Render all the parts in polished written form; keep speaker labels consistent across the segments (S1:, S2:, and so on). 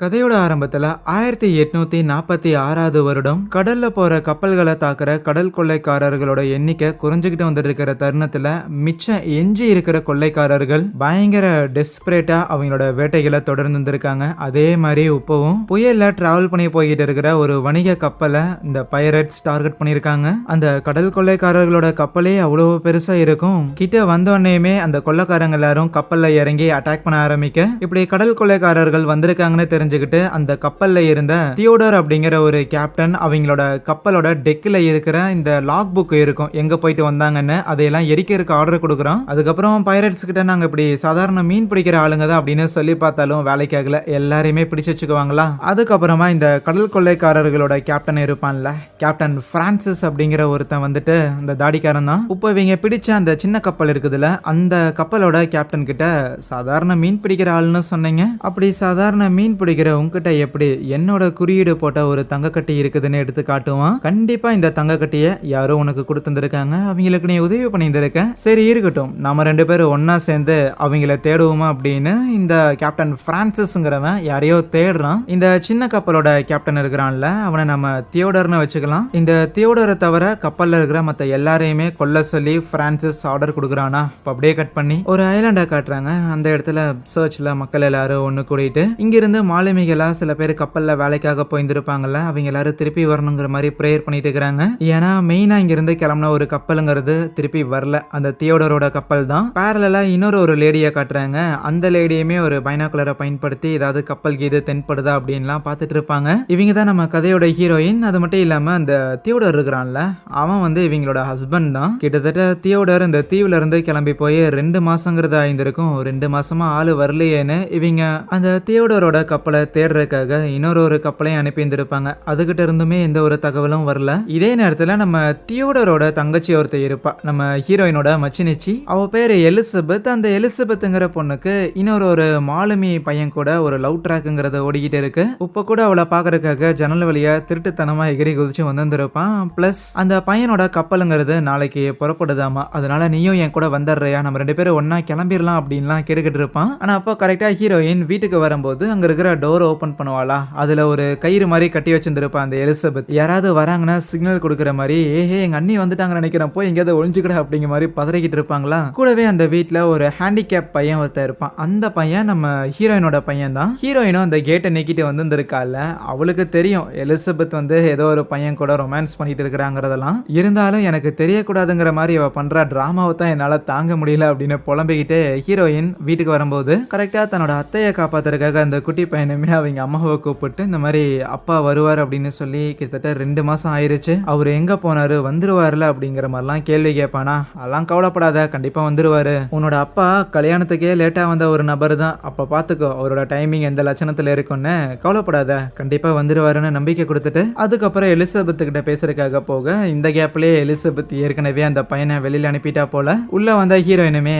S1: கதையோட ஆரம்பத்துல 1846 வருடம் கடல்ல போற கப்பல்களை தாக்குற கடல் கொள்ளைக்காரர்களோட எண்ணிக்கை குறைஞ்சுக்கிட்டு வந்துட்டு இருக்கிற தருணத்துல மிச்சம் எஞ்சி இருக்கிற கொள்ளைக்காரர்கள் பயங்கர டெஸ்பரேட்டா அவங்களோட வேட்டைகளை தொடர்ந்து இருந்திருக்காங்க. அதே மாதிரி இப்பவும் புயல்ல டிராவல் பண்ணி போய்கிட்டு இருக்கிற ஒரு வணிக கப்பலை இந்த பைரட்ஸ் டார்கெட் பண்ணிருக்காங்க. அந்த கடல் கொள்ளைக்காரர்களோட கப்பலே அவ்வளவு பெருசா இருக்கும். கிட்ட வந்தோடனேயுமே அந்த கொள்ளைக்காரங்க எல்லாரும் கப்பல்ல இறங்கி அட்டாக் பண்ண ஆரம்பிக்க இப்படி கடல் கொள்ளைக்காரர்கள் வந்திருக்காங்கன்னு தெரிஞ்சுக்கிட்டு அந்த கப்பல்ல இருந்த தியோடர் அப்படிங்கிற ஒரு கேப்டன் அவங்களோட கப்பலோட டெக்ல இருக்கிற இந்த லாக் புக் இருக்கும், எங்க போயிட்டு வந்தாங்கன்னு அதையெல்லாம் எரிக்கிறதுக்கு ஆர்டர் கொடுக்குறோம். அதுக்கப்புறம் பைரட்ஸ் கிட்ட நாங்க இப்படி சாதாரண மீன் பிடிக்கிற ஆளுங்க தான் அப்படின்னு சொல்லி பார்த்தாலும் வேலைக்காகல, எல்லாரையுமே பிடிச்சு வச்சுக்குவாங்களா. அதுக்கப்புறமா இந்த கடல் கொள்ளைக்காரர்களோட கேப்டன் இருப்பான்ல, கேப்டன் பிரான்சிஸ் அப்படிங்கிற ஒருத்தன் வந்துட்டு அந்த தாடிக்காரன் தான். இப்போ இவங்க பிடிச்ச அந்த சின்ன கப்பல் இருக்குதுல, அந்த கப்பலோட கேப்டன் கிட்ட சாதாரண மீன் பிடிக்கிற ஆளுன்னு சொன்னீங்க, அப்படி சாதாரண மீன் பிடிக்கிற உங்ககிட்ட எப்படி என்னோட குறியீடு போட்ட ஒரு தங்கக்கட்டி இருக்குதுன்னு எடுத்து காட்டுவான். கண்டிப்பா இந்த தங்கக்கட்டியை யாரோ உனக்கு கொடுத்துருக்காங்க, அவங்களுக்கு நீ உதவி பண்ணியிருந்திருக்க, சரி இருக்கட்டும் நம்ம ரெண்டு பேரும் ஒன்னா சேர்ந்து அவங்கள தேடுவோமா அப்படின்னு இந்த கேப்டன் பிரான்சிஸ்ங்கிறவன் யாரையோ தேடுறான். இந்த சின்ன கப்பலோட கேப்டன் இருக்கிறான்ல, அவனை நம்ம தியோடர்னு வச்சுக்கலாம். இந்த தியோடரை தவிர கப்பல்ல இருக்கிற மத்த எல்லாரையுமே கொல்ல சொல்லி பிரான்சிஸ் ஆர்டர் கொடுக்குறானா. அப்படியே கட் பண்ணி ஒரு ஐலாண்டை காட்டுறாங்க. அந்த இடத்துல சர்ச்ல மக்கள் எல்லாரும் ஒண்ணு கூடிட்டு இங்கிருந்து மாலுமிகளா சில பேர் கப்பல்ல வேலைக்காக போயிருந்திருப்பாங்கல்ல, அவங்க எல்லாரும் திருப்பி வரணுங்கிற மாதிரி ப்ரேயர் பண்ணிட்டு இருக்கிறாங்க. ஏன்னா மெயினா இங்கிருந்து கிளம்பின ஒரு கப்பலுங்கிறது திருப்பி வரல, அந்த தியோடரோட கப்பல் தான். பேரலா இன்னொரு லேடியை காட்டுறாங்க. அந்த லேடியுமே ஒரு பைனாகுலரை பயன்படுத்தி ஏதாவது கப்பல் கீது தென்படுதா அப்படின்லாம் பார்த்துட்டு இருப்பாங்க. இவங்க தான் நம்ம கதையோட ஹீரோயின். அது மட்டும் இல்லாம அந்த தியோடர் இருக்கிறான்ல, அவன் வந்து இவங்களோட ஹஸ்பண்ட் தான். கிட்டத்தட்ட தியோடர் இந்த தீவுல இருந்து கிளம்பி போய் 2 மாசங்கிறது ஆயிருந்திருக்கும். 2 மாசமா ஆளு வரலையேன்னு இவங்க அந்த தியோடரோட கப்பலை தேடுறதுக்காக இன்னொரு கப்பலையும் அனுப்பியிருந்திருப்பாங்க. அதுகிட்ட இருந்துமே எந்த ஒரு தகவலும் வரல. இதே நேரத்துல நம்ம தியோடரோட தங்கச்சி ஒருத்த இருப்பா, நம்ம ஹீரோயினோட மச்சினிச்சி. அவ பேரு எலிசபெத். அந்த எலிசபெத்ங்கிற பொண்ணுக்கு இன்னொரு மாலுமி பையன் கூட ஒரு லவ் ட்ராக்ங்கிறத ஓடிக்கிட்டு இருக்கு. இப்ப கூட அவளை பாக்குறதுக்காக ஜன்னல் வழியா திருட்டுத்தனமா எகிரி குதிச்சு வந்திருப்பான். பிளஸ் அந்த பையனோட கப்பலுங்கிறது நாளைக்கு புறப்படுதாமா, அதனால நீயும் என் கூட வந்துடுறியா, நம்ம 2 பேரும் ஒன்னா கிளம்பிடலாம் அப்படின்லாம் கேட்டுக்கிட்டு இருப்பான். ஆனா அப்போ கரெக்டா ஹீரோயின் வீட்டுக்கு வரும்போது அங்க இருக்கிற டோர் ஓபன் பண்ணுவாளா, அதுல ஒரு கயிறு மாதிரி கட்டி வச்சிருந்திருப்பா அந்த எலிசபெத். யாராவது வராங்கன்னா சிக்னல் கொடுக்குற மாதிரி, ஏஹே எங்க அண்ணி வந்துட்டாங்க நினைக்கிறேன், போய் எங்கேயாவது ஒளிஞ்சுக்கிட அப்படிங்கிற மாதிரி பதறிக்கிட்டு இருப்பாங்களா. கூடவே அந்த வீட்டுல ஒரு ஹேண்டிகேப் பையன் ஒருத்தர் இருப்பான். அந்த பையன் நம்ம ஹீரோயினோட பையன் தான். ஹீரோயினும் அந்த கேட்டை நீக்கிட்டு வந்திருக்கால, அவளுக்கு தெரியும் எலிசபெத் வந்து ஏதோ ஒரு பையன் கூட ரொமான்ஸ் பண்ணிட்டு இருக்கிறாங்கிறதெல்லாம். இருந்தாலும் எனக்கு தெரியக்கூடாதுங்கிற மாதிரி அவ பண்ற டிராமாவை தான் என்னால தாங்க முடியல அப்படின்னு புலம்பிக்கிட்டே ஹீரோயின் வீட்டுக்கு வரும்போது கரெக்டா தன்னோட அத்தையை காப்பாத்துறதுக்காக அந்த குட்டி பையனுமே அவங்க அம்மாவை கூப்பிட்டு இந்த மாதிரி அப்பா வருவார் அப்படின்னு சொல்லி கிட்டத்தட்ட 2 மாசம் ஆயிருச்சு, அவர் எங்க போனாரு, வந்துருவாருல அப்படிங்கிற மாதிரிலாம் கேள்வி கேட்பானா. அதெல்லாம் கவலைப்படாத, கண்டிப்பா வந்துருவாரு, உன்னோட அப்பா கல்யாணத்துக்கே லேட்டா வந்த ஒரு நபர் தான், அப்ப பாத்துக்கோ அவரோட டைமிங் எந்த லட்சணத்துல இருக்குன்னு, கவலைப்படாத கண்டிப்பா வந்துருவாருன்னு நம்பிக்கை கொடுத்துட்டு அதுக்கப்புறம் எலிசபெத் கிட்ட பேசுறதுக்காக போக இந்த கேப்லயே எலிசபெத் ஏற்கனவே அந்த பையனை வெளியில அனுப்பிட்டா போல. உள்ள வந்த ஹீரோயினுமே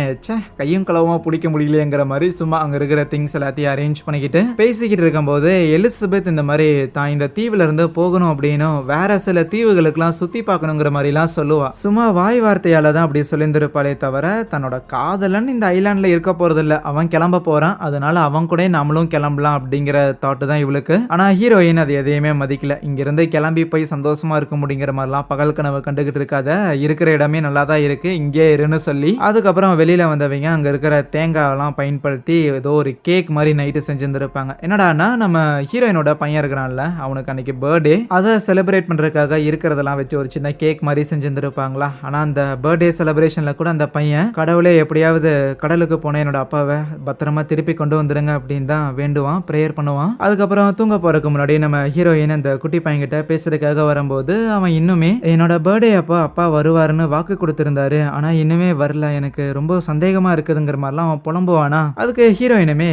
S1: கையும் களவுமா பிடிக்க முடியலையேங்கிற மாதிரி சும்மா அங்க இருக்கிற திங்ஸ் எல்லாத்தையும் அரேஞ்ச் பண்ணிக்கிட்டு பேசிக்கிட்டு இருக்கும்போது எலிசபெத் இந்த மாதிரி தான் இந்த தீவுல இருந்து போகணும் அப்படின்னும் வேற சில தீவுகளுக்கெல்லாம் சுத்தி பார்க்கணுங்கிற மாதிரிலாம் சொல்லுவா. சும்மா வாய் வார்த்தையால தான் அப்படி சொல்லியிருந்திருப்பாளே தவிர தன்னோட காதலன் இந்த ஐலாண்ட்ல இருக்க போறது இல்ல, அவன் கிளம்ப போறான், அதனால அவன் கூட நம்மளும் கிளம்பலாம் அப்படிங்கிற தாட்டு தான் இவளுக்கு. ஆனா ஹீரோயின் அது எதையுமே மதிக்கல. இங்கிருந்து கிளம்பி போய் சந்தோஷமா இருக்க முடியுங்கிற மாதிரிலாம் பகல் கனவு கண்டுகிட்டு இருக்காத, இருக்கிற இடமே நல்லா தான் இருக்கு, இங்கே இருன்னு சொல்லி அதுக்கப்புறம் வெளியில வந்தவங்க அங்க இருக்கிற தேங்காயெல்லாம் பயன்படுத்தி ஏதோ ஒரு கேக் மாதிரி நைட்டு செஞ்சிருந்திருப்பாங்க. என்னடானா நம்ம ஹீரோயினோட பையன் இருக்கிறான்ல, அவனுக்கு அன்னைக்கு பர்த்டே, அதை செலிப்ரேட் பண்றதுக்காக இருக்கிறதெல்லாம் வச்சு ஒரு சின்ன கேக் மாதிரி செஞ்சிருந்திருப்பாங்களா. ஆனா அந்த பர்த்டே செலிப்ரேஷன்ல கூட அந்த பையன் கடவுளே எப்படியாவது கடலுக்கு போன என்னோட அப்பாவை பத்திரமா திருப்பி கொண்டு வந்துருங்க அப்படின்னு தான் வேண்டுவான், ப்ரேயர் பண்ணுவான். அதுக்கப்புறம் தூங்க போறதுக்கு முன்னாடி நம்ம ஹீரோயின் அந்த குட்டி பையன் கிட்ட பேசுறதுக்காக வரும்போது அவன் இன்னுமே என்னோட பர்த்டே அப்போ அப்பா வருவாருன்னு வாக்கு கொடுத்திருந்தாரு, ஆனா இன்னுமே வரல, எனக்கு ரொம்ப சந்தேகமா இருக்குதுங்கிற மாதிரிலாம் அவன் புலம்புவானா. அதுக்கு ஹீரோயினுமே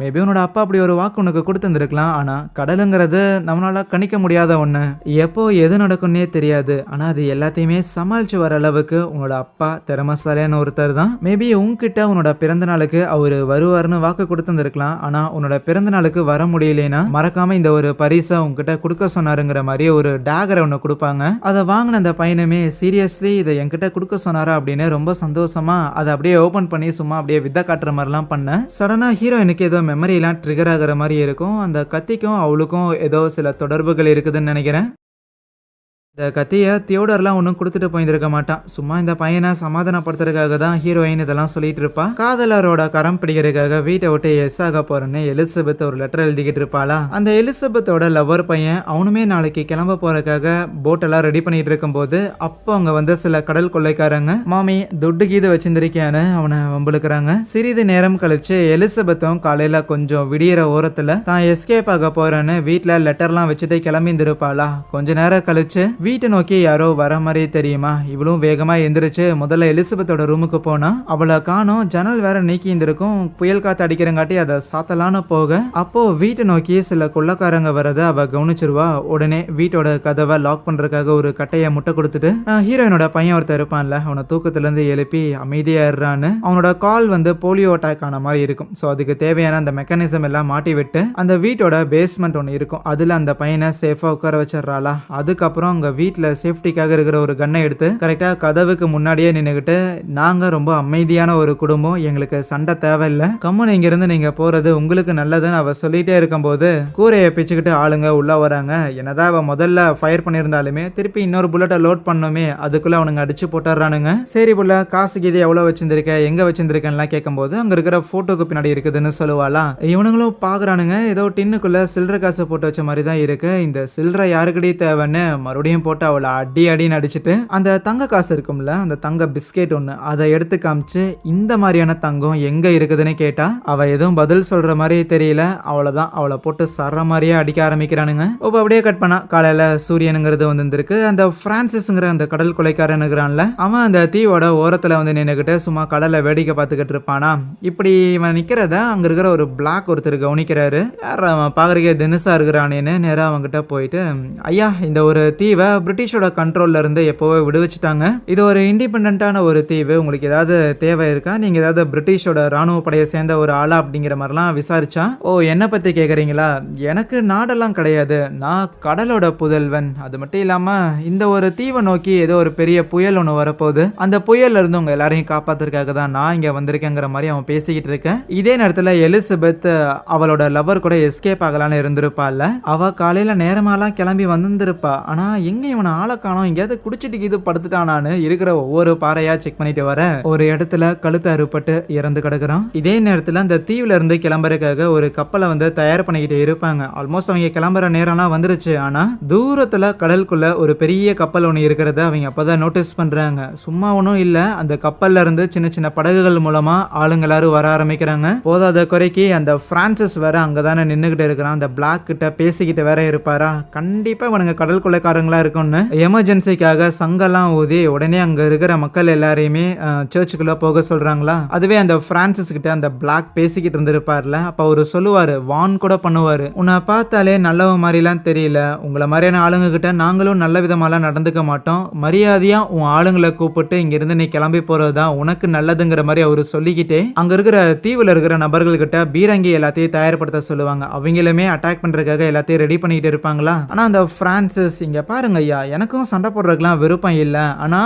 S1: மேபி உன்னோட அப்பா அப்படி ஒரு வாக்கு உனக்கு கொடுத்துருக்கலாம், ஆனா கடலுங்கிறது நம்மளால கணிக்க முடியாத ஒண்ணு, எப்போ எது நடக்கும்னே தெரியாது, ஆனா அது எல்லாத்தையுமே சமாளிச்சு வர அளவுக்கு உன்னோட அப்பா திறமசாலியான ஒருத்தர் தான். மேபி உன்கிட்ட உன்னோட பிறந்த நாளுக்கு அவரு வருவாருன்னு வாக்கு கொடுத்துருக்கலாம், ஆனா உன்னோட பிறந்த நாளுக்கு வர முடியலனா மறக்காம இந்த ஒரு பரிசை உன்கிட்ட கொடுக்க சொன்னாருங்கிற மாதிரி ஒரு டேகரை ஒன்று கொடுப்பாங்க. அதை வாங்கின அந்த பையனுமே சீரியஸ்லி இதை என்கிட்ட கொடுக்க சொன்னாரா அப்படின்னு ரொம்ப சந்தோஷமா அதை அப்படியே ஓபன் பண்ணி சும்மா அப்படியே வித்த காட்டுற மாதிரிலாம் பண்ண சடனா ஹீரோயினுக்கு ஏதோ மெமரி எல்லாம் ட்ரிகர் ஆகிற மாதிரி இருக்கும். அந்த கத்திக்கும் அவளுக்கும் ஏதோ சில தொடர்புகள் இருக்குதுன்னு நினைக்கிறேன். இந்த கத்திய தியோடர்லாம் ஒன்றும் கொடுத்துட்டு போயிருக்க மாட்டான். சும்மா இந்த பையனை சமாதானப்படுத்துறதுக்காக தான் ஹீரோயின் இதெல்லாம் சொல்லிட்டு இருப்பா. காதலரோட கரம் பிடிக்கிறதுக்காக வீட்டை விட்டு எஸ் ஆக போறேன்னு எலிசபெத் ஒரு லெட்டர் எழுதிக்கிட்டு இருப்பாளா. அந்த எலிசபெத்தோட லவர் பையன் அவனுமே நாளைக்கு கிளம்ப போறதுக்காக போட்டெல்லாம் ரெடி பண்ணிட்டு இருக்கும்போது அப்போ அங்க வந்து சில கடல் கொள்ளைக்காரங்க மாமி துட்டு கீது வச்சிருந்திருக்கியான்னு அவனை வம்புழுக்கிறாங்க. சிறிது நேரம் கழிச்சு எலிசபெத்தும் காலையில கொஞ்சம் விடியற ஓரத்துல தான் எஸ்கேப் ஆக போறேன்னு வீட்டுல லெட்டர்லாம் வச்சுட்டு கிளம்பிந்திருப்பாளா. கொஞ்ச நேரம் கழிச்சு வீட்டை நோக்கி யாரோ வர மாதிரி தெரியுமா. இவளும் வேகமா எந்திரிச்சு முதல்ல எலிசபெத்தோட ரூமுக்கு போனா அவளை காணோம். ஜன்னல் வேற நீக்கி இருந்திருக்கும். புயல் காத்து அடிக்கிறங்காட்டி அதை சாத்தலான்னு போக அப்போ வீட்டை நோக்கி சில கொள்ளக்காரங்க வரத அவ கவனிச்சிருவா. உடனே வீட்டோட கதவை லாக் பண்றதுக்காக ஒரு கட்டைய முட்டை கொடுத்துட்டு ஹீரோயினோட பையன் ஒருத்தர் இருப்பான்ல அவனை தூக்கத்துல இருந்து எழுப்பி அமைதியா இருறான்னு அவனோட கால் வந்து போலியோ அட்டாக் ஆன மாதிரி இருக்கும். ஸோ அதுக்கு தேவையான அந்த மெக்கானிசம் எல்லாம் மாட்டி விட்டு அந்த வீட்டோட பேஸ்மெண்ட் ஒன்று இருக்கும். அதுல அந்த பையனை சேஃபா உட்கார வச்சிடறாளா. அதுக்கப்புறம் அங்க வீட்டுல சேஃப்டிக்காக இருக்கிற ஒரு கன்னை எடுத்து கரெக்டா கதவுக்கு முன்னாடியே நின்னுகிட்டு நாங்க ரொம்ப அமைதியான ஒரு குடும்பம், எங்களுக்கு சண்டை தேவையில்லை, கம்முன்னு இங்க இருந்து நீங்க போறது உங்களுக்கு நல்லதுன்னு அவ சொல்லிட்டே இருக்கும்போது கூரையை பிச்சுக்கிட்டு ஆளுங்க உள்ள வராங்க. என்னதான் அவ முதல்ல ஃபயர் பண்ணியிருந்தாலுமே திருப்பி இன்னொரு புல்லட்டை லோட் பண்ணுமே அதுக்குள்ள அவனுங்க அடிச்சு போட்டுறானுங்க. சரி புள்ள காசுக்கு இது எவ்வளவு வச்சிருந்திருக்க எங்க வச்சிருந்திருக்கேன்லாம் கேட்கும்போது அங்க இருக்கிற போட்டோக்கு பின்னாடி இருக்குதுன்னு சொல்லுவாளா. இவனுங்களும் பாக்குறானுங்க ஏதோ டின்னுக்குள்ள சில்லற காசு போட்டு வச்ச மாதிரி தான் இருக்கு. இந்த சில்லற யாருக்கடி தேவைன்னு மறுபடியும் போட்டு அவளை அடி அடின்னு அடிச்சுட்டு அந்த தங்க காசு இருக்கும்ல அந்த தங்க பிஸ்கெட் ஒன்று அதை எடுத்து காமிச்சு இந்த மாதிரியான தங்கம் எங்க இருக்குதுன்னு கேட்டா அவ எதுவும் பதில் சொல்ற மாதிரி தெரியல. அவ்வளவுதான் அவளை போட்டு சர்ற மாதிரியே அடிக்க ஆரம்பிக்கிறானுங்க. அப்படியே கட் பண்ணா காலையில சூரியனுங்கிறது வந்துருக்கு. அந்த பிரான்சிஸ்ங்கிற அந்த கடல் கொலைக்காரனுங்கிறான்ல அவன் அந்த தீவோட ஓரத்துல வந்து நின்னுக்கிட்டு சும்மா கடலை வேடிக்கை பார்த்துக்கிட்டு இருப்பானா. இப்படி இவன் நிக்கிறத அங்க இருக்கிற ஒரு பிளாக் ஒருத்தர் கவனிக்கிறாரு. யார் அவன் பாக்குறதுக்கே தினுசா இருக்கிறானேன்னு நேரா அவன்கிட்ட போயிட்டு ஐயா இந்த ஒரு தீவை பிரிட்டிஷோட கண்ட்ரோல்ல இருந்து எப்போவே விடுவிச்சுட்டாங்க. இது ஒரு இண்டிபெண்டான ஒரு தீவு, உங்களுக்கு ஏதாவது தேவை இருக்கா, நீங்க ஏதாவது பிரிட்டிஷோட ராணுவ படையை சேர்ந்த ஒரு ஆளா அப்படிங்கிற மாதிரிலாம் விசாரிச்சா. ஓ என்ன பத்தி கேக்குறீங்களா, எனக்கு நாடெல்லாம் கிடையாது, நான் கடலோட புதல்வன், அது மட்டும் இல்லாம இந்த ஒரு தீவை நோக்கி ஏதோ ஒரு பெரிய புயல் ஒன்று வரப்போகுது, அந்த புயல்ல இருந்து உங்க எல்லாரையும் காப்பாத்துறதுக்காக தான் நான் இங்க வந்திருக்கேங்கிற மாதிரி அவன் பேசிக்கிட்டு இருக்கேன். இதே நேரத்துல எலிசபெத் அவளோட லவர் கூட எஸ்கேப் ஆகலான்னு இருந்திருப்பாள். அவ காலையில நேரமாலாம் கிளம்பி வந்திருப்பா. ஆனா எங்க இவனை ஆளை காணோம், எங்கேயாவது குடிச்சிட்டு இது படுத்துட்டானான்னு இருக்கிற ஒவ்வொரு பாறையா செக் பண்ணிட்டு வர ஒரு இடத்துல கழுத்து அறுபட்டு இறந்து கிடக்குறான். இதே நேரத்துல அந்த தீவுல இருந்து கிளம்புறதுக்காக ஒரு கப்பலை வந்து தயார் பண்ணிக்கிட்டு இருப்பாங்க. ஆல்மோஸ்ட் அவங்க கிளம்புற நேரம்லாம் வந்துருச்சு. ஆனா தூரத்துல கடலுக்குள்ள ஒரு பெரிய கப்பல் ஒன்று இருக்கிறத அவங்க அப்பதான் நோட்டீஸ் பண்றாங்க. சும்மா ஒன்றும் இல்ல, அந்த கப்பல்ல இருந்து சின்ன சின்ன படகுகள் மூலமா ஆளுங்க எல்லாரும் வர ஆரம்பிக்கிறாங்க. போதாத குறைக்கு அந்த பிரான்சிஸ் வேற அங்கதானே நின்னுகிட்டு இருக்கிறான். அந்த பிளாக் கிட்ட பேசிக்கிட்டு வேற இருப்பாரா. கண்டிப்பா இவனுங்க கடல் கொள்ளைக்காரங்களா இருக்கும்னு எமர்ஜென்சிக்காக சங்கெல்லாம் ஊதி உடனே அங்க இருக்கிற மக்கள் எல்லாரையுமே சர்ச்சுக்குள்ள போக சொல்றாங்களா. அதுவே அந்த பிரான்சிஸ் கிட்ட அந்த பிளாக் பேசிக்கிட்டு இருந்திருப்பார்ல, அப்ப அவரு சொல்லுவாரு, வான் கூட பண்ணுவாரு, உன்னை பார்த்தாலே நல்லவ மாதிரிலாம் தெரியல, உங்களை மாதிரியான ஆளுங்க கிட்ட நாங்களும் நல்ல விதமாலாம் நடந்துக்க மாட்டோம், மரியாதையா உன் ஆளுங்களை கூப்பிட்டு இங்க இருந்து நீ கிளம்பி போறதுதான் உனக்கு நல்லதுங்கிற மாதிரி அவரு சொல்லிக்கிட்டே அங்க இருக்கிற தீவுல இருக்கிற நபர்கள் கிட்ட பீரங்கி எல்லாத்தையும் தயார்படுத்த சொல்லுவாங்க. அவங்களுமே அட்டாக் பண்றதுக்காக எல்லாத்தையும் ரெடி பண்ணிட்டு இருப்பாங்களா. ஆனா அந்த பிரான்சிஸ் இங்க பாருங்க ஐயா, எனக்கும் சண்டை போடுறதுக்குலாம் விருப்பம் இல்லை, ஆனா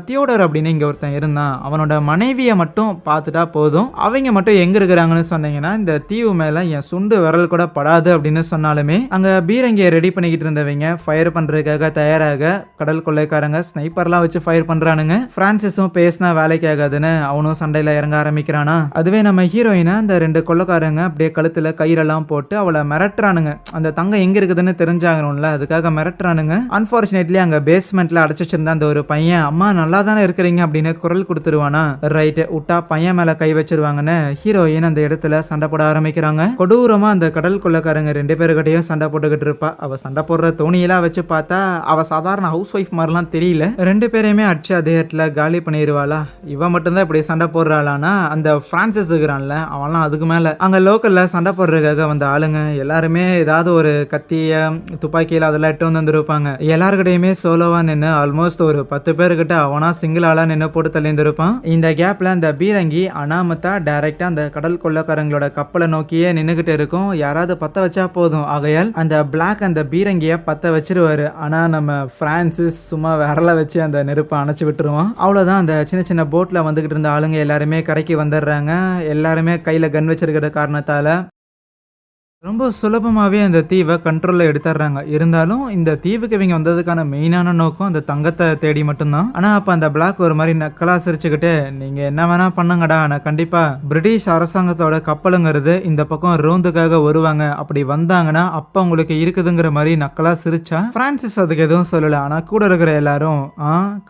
S1: தியோடர் அப்படின்னு இங்க ஒருத்தன் இருந்தான், அவனோட மனைவியை மட்டும் பார்த்துட்டா போதும், அவங்க மட்டும் எங்க இருக்கிறாங்கன்னு சொன்னீங்கன்னா இந்த தீவு மேல என் சுண்டு விரல் கூட படாது அப்படின்னு சொன்னாலுமே அங்க பீரங்கியை ரெடி பண்ணிக்கிட்டு இருந்தவங்க ஃபயர் பண்றதுக்காக தயாராக கடல் கொள்ளைக்காரங்க ஸ்னைப்பர்லாம் வச்சு ஃபயர் பண்றானுங்க. பிரான்சிஸும் பேசினா வேலைக்கு ஆகாதுன்னு அவனும் சண்டையில இறங்க ஆரம்பிக்கிறானா. அதுவே நம்ம ஹீரோயினா அந்த ரெண்டு கொள்ளைக்காரங்க அப்படியே கழுத்துல கயிறெல்லாம் போட்டு அவளை மிரட்டுறானுங்க. அந்த தங்கம் எங்க இருக்குதுன்னு தெரிஞ்சாகணும்ல, அதுக்காக மிரட்டுறானுங்க. அன்பார்ச்சுனேட்லி அங்க பேஸ்மெண்ட்ல அடைச்சு வச்சிருந்த அந்த ஒரு பையன் அம்மா நல்லா தானே இருக்கிறீங்க அப்படின்னு குரல் கொடுத்துருவானா. ரைட் விட்டா பையன் மேல கை வச்சிருவாங்கன்னு ஹீரோயின் அந்த இடத்துல சண்டை போட ஆரம்பிக்கிறாங்க. கொடூரமா அந்த கடல் கொள்ளைக்காரங்க ரெண்டு பேருக்கிட்டையும் சண்டை போட்டுக்கிட்டு இருப்பா. அவ சண்டை போடுற தோணியெல்லாம் வச்சு பார்த்தா அவ சாதாரண ஹவுஸ் ஒய்ஃப் மாதிரிலாம் தெரியல. ரெண்டு பேரையுமே அடிச்சு அதே இடத்துல காலி பண்ணிடுவாளா. இவ மட்டும்தான் இப்படி சண்டை போடுறாளானா அந்த பிரான்சிஸ் இருக்கிறான்ல அவன்லாம் அதுக்கு மேல அங்க லோக்கல்ல சண்டை போடுறதுக்காக வந்த ஆளுங்க எல்லாருமே ஏதாவது ஒரு கத்திய துப்பாக்கியில அதெல்லாம் எட்டு வந்துருப்பாங்க. எல்லாருக்கிட்டையுமே சோலோவா நின்று ஆல்மோஸ்ட் ஒரு 10 பேருக்கிட்ட அவனா சிங்கிள் ஆளா நின்று போட்டு தள்ளியிருந்திருப்பான். இந்த கேப்ல அந்த பீரங்கி அனாமத்தா டைரக்டா அந்த கடல் கொள்ளைக்காரங்களோட கப்பலை நோக்கியே நின்னுகிட்டு இருக்கும். யாராவது பத்த வச்சா போதும், ஆகையால் அந்த பிளாக் அந்த பீரங்கிய பத்த வச்சிருவாரு. ஆனா நம்ம பிரான்சிஸ் சும்மா விரல வச்சு அந்த நெருப்பை அணைச்சு விட்டுருவான். அவ்வளவுதான். அந்த சின்ன சின்ன போட்ல வந்துகிட்டு இருந்த ஆளுங்க எல்லாருமே கரைக்கு வந்துடுறாங்க. எல்லாருமே கையில கன் வச்சிருக்கிற காரணத்தால ரொம்ப சுலபமாவே அந்த தீவ கண்ட்ரோல்ல எடுத்துடுறாங்க. இருந்தாலும் இந்த தீவுக்கு இவங்க வந்ததுக்கான மெயினான நோக்கம் அந்த தங்கத்த தேடி மட்டும் தான். ஆனா அப்ப அந்த பிளாக் ஒரு மாரி நக்கலா சிரிச்சுக்கிட்டு, "நீங்க என்ன வேணா பண்ணுங்கடா. ஆனா கண்டிப்பா பிரிட்டிஷ் அரசாங்கத்தோட கப்பலுங்கிறது இந்த பக்கம் ரோந்துக்காக வருவாங்க. அப்படி வந்தாங்கன்னா அப்ப உங்களுக்கு இருக்குதுங்கிற மாரி நக்கலா சிரிச்சா, பிரான்சிஸ் அதுக்கு எதுவும் சொல்லல. ஆனா கூட இருக்கிற எல்லாரும்,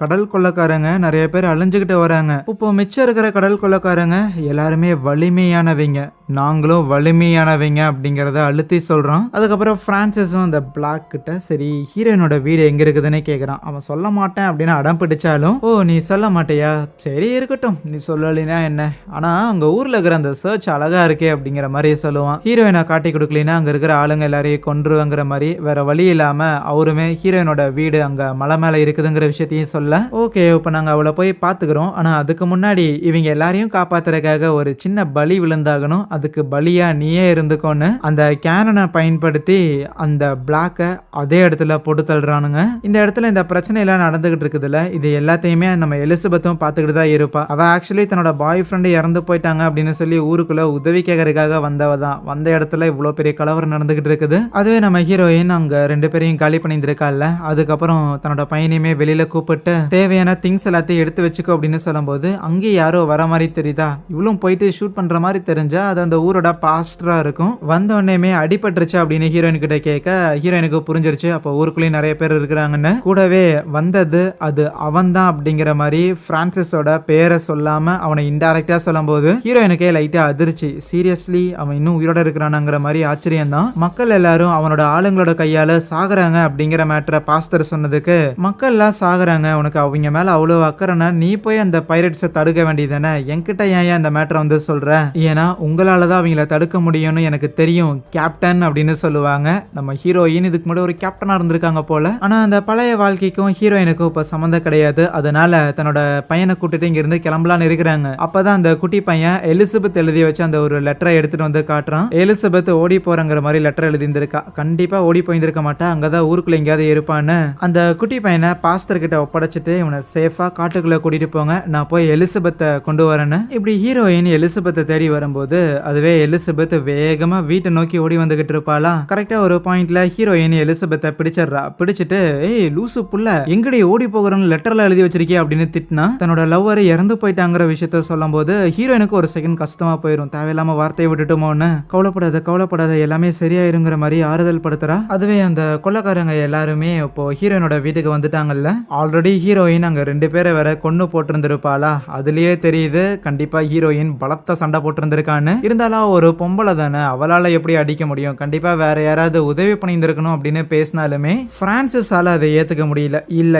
S1: கடல் கொள்ளைக்காரங்க நெறைய பேர் அழிஞ்சுகிட்டு வராங்க. இப்போ மிச்சம் இருக்கிற கடல் கொள்ளைக்காரங்க எல்லாருமே வலிமையானவைங்க. நாங்களும் வலிமையானவைங்க" அப்படிங்கிறத அழுத்தி சொல்றான். அதுக்கப்புறம் பிரான்சிஸும் அந்த பிளாக் கிட்ட சரி ஹீரோயினோட வீடு எங்க இருக்குதுன்னு கேக்குறான். அவன் சொல்ல மாட்டேன் அப்படின்னு அடம் பிடிச்சாலும், "ஓ நீ சொல்ல மாட்டியா? சரி இருக்கட்டும், நீ சொல்லலைன்னா என்ன? ஆனா அங்க ஊர்ல இருக்கிற அந்த சர்ச் அழகா இருக்கே" அப்படிங்கிற மாதிரி சொல்லுவான். ஹீரோயினை காட்டி கொடுக்கலனா அங்க இருக்கிற ஆளுங்க எல்லாரையும் கொன்றுவங்கிற மாதிரி வேற வழி இல்லாம அவருமே ஹீரோயினோட வீடு அங்க மலை மேல இருக்குதுங்கிற விஷயத்தையும் சொல்ல, ஓகே இப்ப நாங்க அவளை போய் பாத்துக்கிறோம். ஆனா அதுக்கு முன்னாடி இவங்க எல்லாரையும் காப்பாத்துறதுக்காக ஒரு சின்ன பலி விழுந்தாகணும். அதுக்கு பலியா நீயே இருந்துக்கோன்னு அந்த கேனனை பயன்படுத்தி அந்த பிளாக்க அதே இடத்துல போட்டு தள்ளுறானுங்க. இந்த இடத்துல இந்த பிரச்சனை எல்லாம் நடந்துகிட்டு இருக்குதுல்ல, இது எல்லாத்தையுமே நம்ம எலிசபெத்தும் பார்த்துக்கிட்டு தான் இருப்பா. அவ ஆக்சுவலி தன்னோட பாய் ஃப்ரெண்டு இறந்து போயிட்டாங்க அப்படின்னு சொல்லி ஊருக்குள்ள உதவி கேட்கறதுக்காக வந்தவ தான். வந்த இடத்துல இவ்வளோ பெரிய கலவரம் நடந்துகிட்டு இருக்குது. அதுவே நம்ம ஹீரோயின் அங்க 2 பேரையும் காலி பண்ணியிருக்காள்ல, அதுக்கப்புறம் தன்னோட பையனையுமே வெளியில கூப்பிட்டு தேவையான திங்ஸ் எல்லாத்தையும் எடுத்து வச்சுக்கோ அப்படின்னு சொல்லும்போது, அங்கேயே யாரோ வர மாதிரி தெரியுதா, இவளும் போயிட்டு ஷூட் பண்ற மாதிரி தெரிஞ்சா அது அந்த ஊரோட பாஸ்டரா இருக்கும். வந்த உடனேமே அடிபட்டுருச்சு அப்படின்னு ஹீரோயின் கிட்ட கேட்க ஹீரோயினுக்கு புரிஞ்சிருச்சு அப்போ ஊருக்குள்ளேயும் நிறைய பேர் இருக்கிறாங்கன்னு. கூடவே வந்தது அது அவன் தான் அப்படிங்கிற மாதிரி பிரான்சிஸோட பேரை சொல்லாம அவனை இன்டைரக்டா சொல்லும் போது ஹீரோயினுக்கே லைட்டா அதிர்ச்சி. சீரியஸ்லி அவன் இன்னும் உயிரோட இருக்கிறானுங்கிற மாதிரி ஆச்சரியம் தான். மக்கள் எல்லாரும் அவனோட ஆளுங்களோட கையால சாகுறாங்க அப்படிங்கிற மேட்டரை பாஸ்டர் சொன்னதுக்கு, மக்கள் எல்லாம் சாகுறாங்க, உனக்கு அவங்க மேல அவ்வளவு அக்கறைனா நீ போய் அந்த பைரட்ஸை தடுக்க வேண்டியதானே, என்கிட்ட ஏன் அந்த மேட்டரை வந்து சொல்ற, ஏன்னா உங்களால தான் அவங்கள தடுக்க முடியும்னு எனக்கு தெரியும் கேப்டன் அப்படின்னு சொல்லுவாங்க. நம்ம ஹீரோயின் இதுக்கு முன்னாடி ஒரு கேப்டனா இருந்திருக்காங்க போல. ஆனா அந்த பழைய வாழ்க்கைக்கும் ஹீரோயினுக்கும் இப்ப சம்மந்தம் கிடையாது. அதனால தன்னோட பையனை கூட்டிட்டு இங்க இருந்து கிளம்பலான்னு இருக்கிறாங்க. அப்பதான் அந்த குட்டி பையன் எலிசபெத் எழுதி வச்சு அந்த ஒரு லெட்டரை எடுத்துட்டு வந்து காட்டுறான். எலிசபெத் ஓடி போறங்கிற மாதிரி லெட்டர் எழுதியிருந்திருக்கா. கண்டிப்பா ஓடி போயிருந்திருக்க மாட்டா, அங்கதான் ஊருக்குள்ள எங்கேயாவது இருப்பான்னு அந்த குட்டி பையனை பாஸ்டர் கிட்ட ஒப்படைச்சிட்டு இவனை சேஃபா காட்டுக்குள்ள கூட்டிட்டு போங்க, நான் போய் எலிசபெத்தை கொண்டு வரேன்னு. இப்படி ஹீரோயின் எலிசபெத்தை தேடி வரும்போது அதுவே எலிசபெத் வேகமா வீட்டை நோக்கி ஓடி வந்துகிட்டு இருப்பாளா. கரெக்டா ஒரு பாயிண்ட்ல ஹீரோயின் எலிசபெத்தை பிடிச்சிடுறா. பிடிச்சிட்டு, ஏய் லூசு புள்ள எங்கடி ஓடி போகிறோன்னு லெட்டர்ல எழுதி வச்சிருக்கே அப்படின்னு திட்டினா, தன்னோட லவ்வரை இறந்து போயிட்டாங்கிற விஷயத்த சொல்லும் போது ஹீரோயினுக்கு ஒரு செகண்ட் கஷ்டமா போயிடும். தேவையில்லாம வார்த்தையை விட்டுட்டோமோன்னு. கவலைப்படாத கவலைப்படாத எல்லாமே சரியாயிருங்கிற மாதிரி ஆறுதல் படுத்துறா. அதுவே அந்த கொள்ளக்காரங்க எல்லாருமே இப்போ ஹீரோயினோட வீட்டுக்கு வந்துட்டாங்கல்ல. ஆல்ரெடி ஹீரோயின் அங்க 2 பேரை வேற கொன்னு போட்டிருந்திருப்பாளா. அதுலயே தெரியுது கண்டிப்பா ஹீரோயின் பலத்த சண்டை போட்டிருந்திருக்கான்னு. இருந்தாலும் ஒரு பொம்பளை தானே, அவளால எப்படி அடிக்க முடியும், கண்டிப்பா வேற யாராவது உதவி பண்ணியிருந்திருக்கணும் அப்படின்னு பேசினாலுமே பிரான்சிஸால அதை ஏத்துக்க முடியல. இல்ல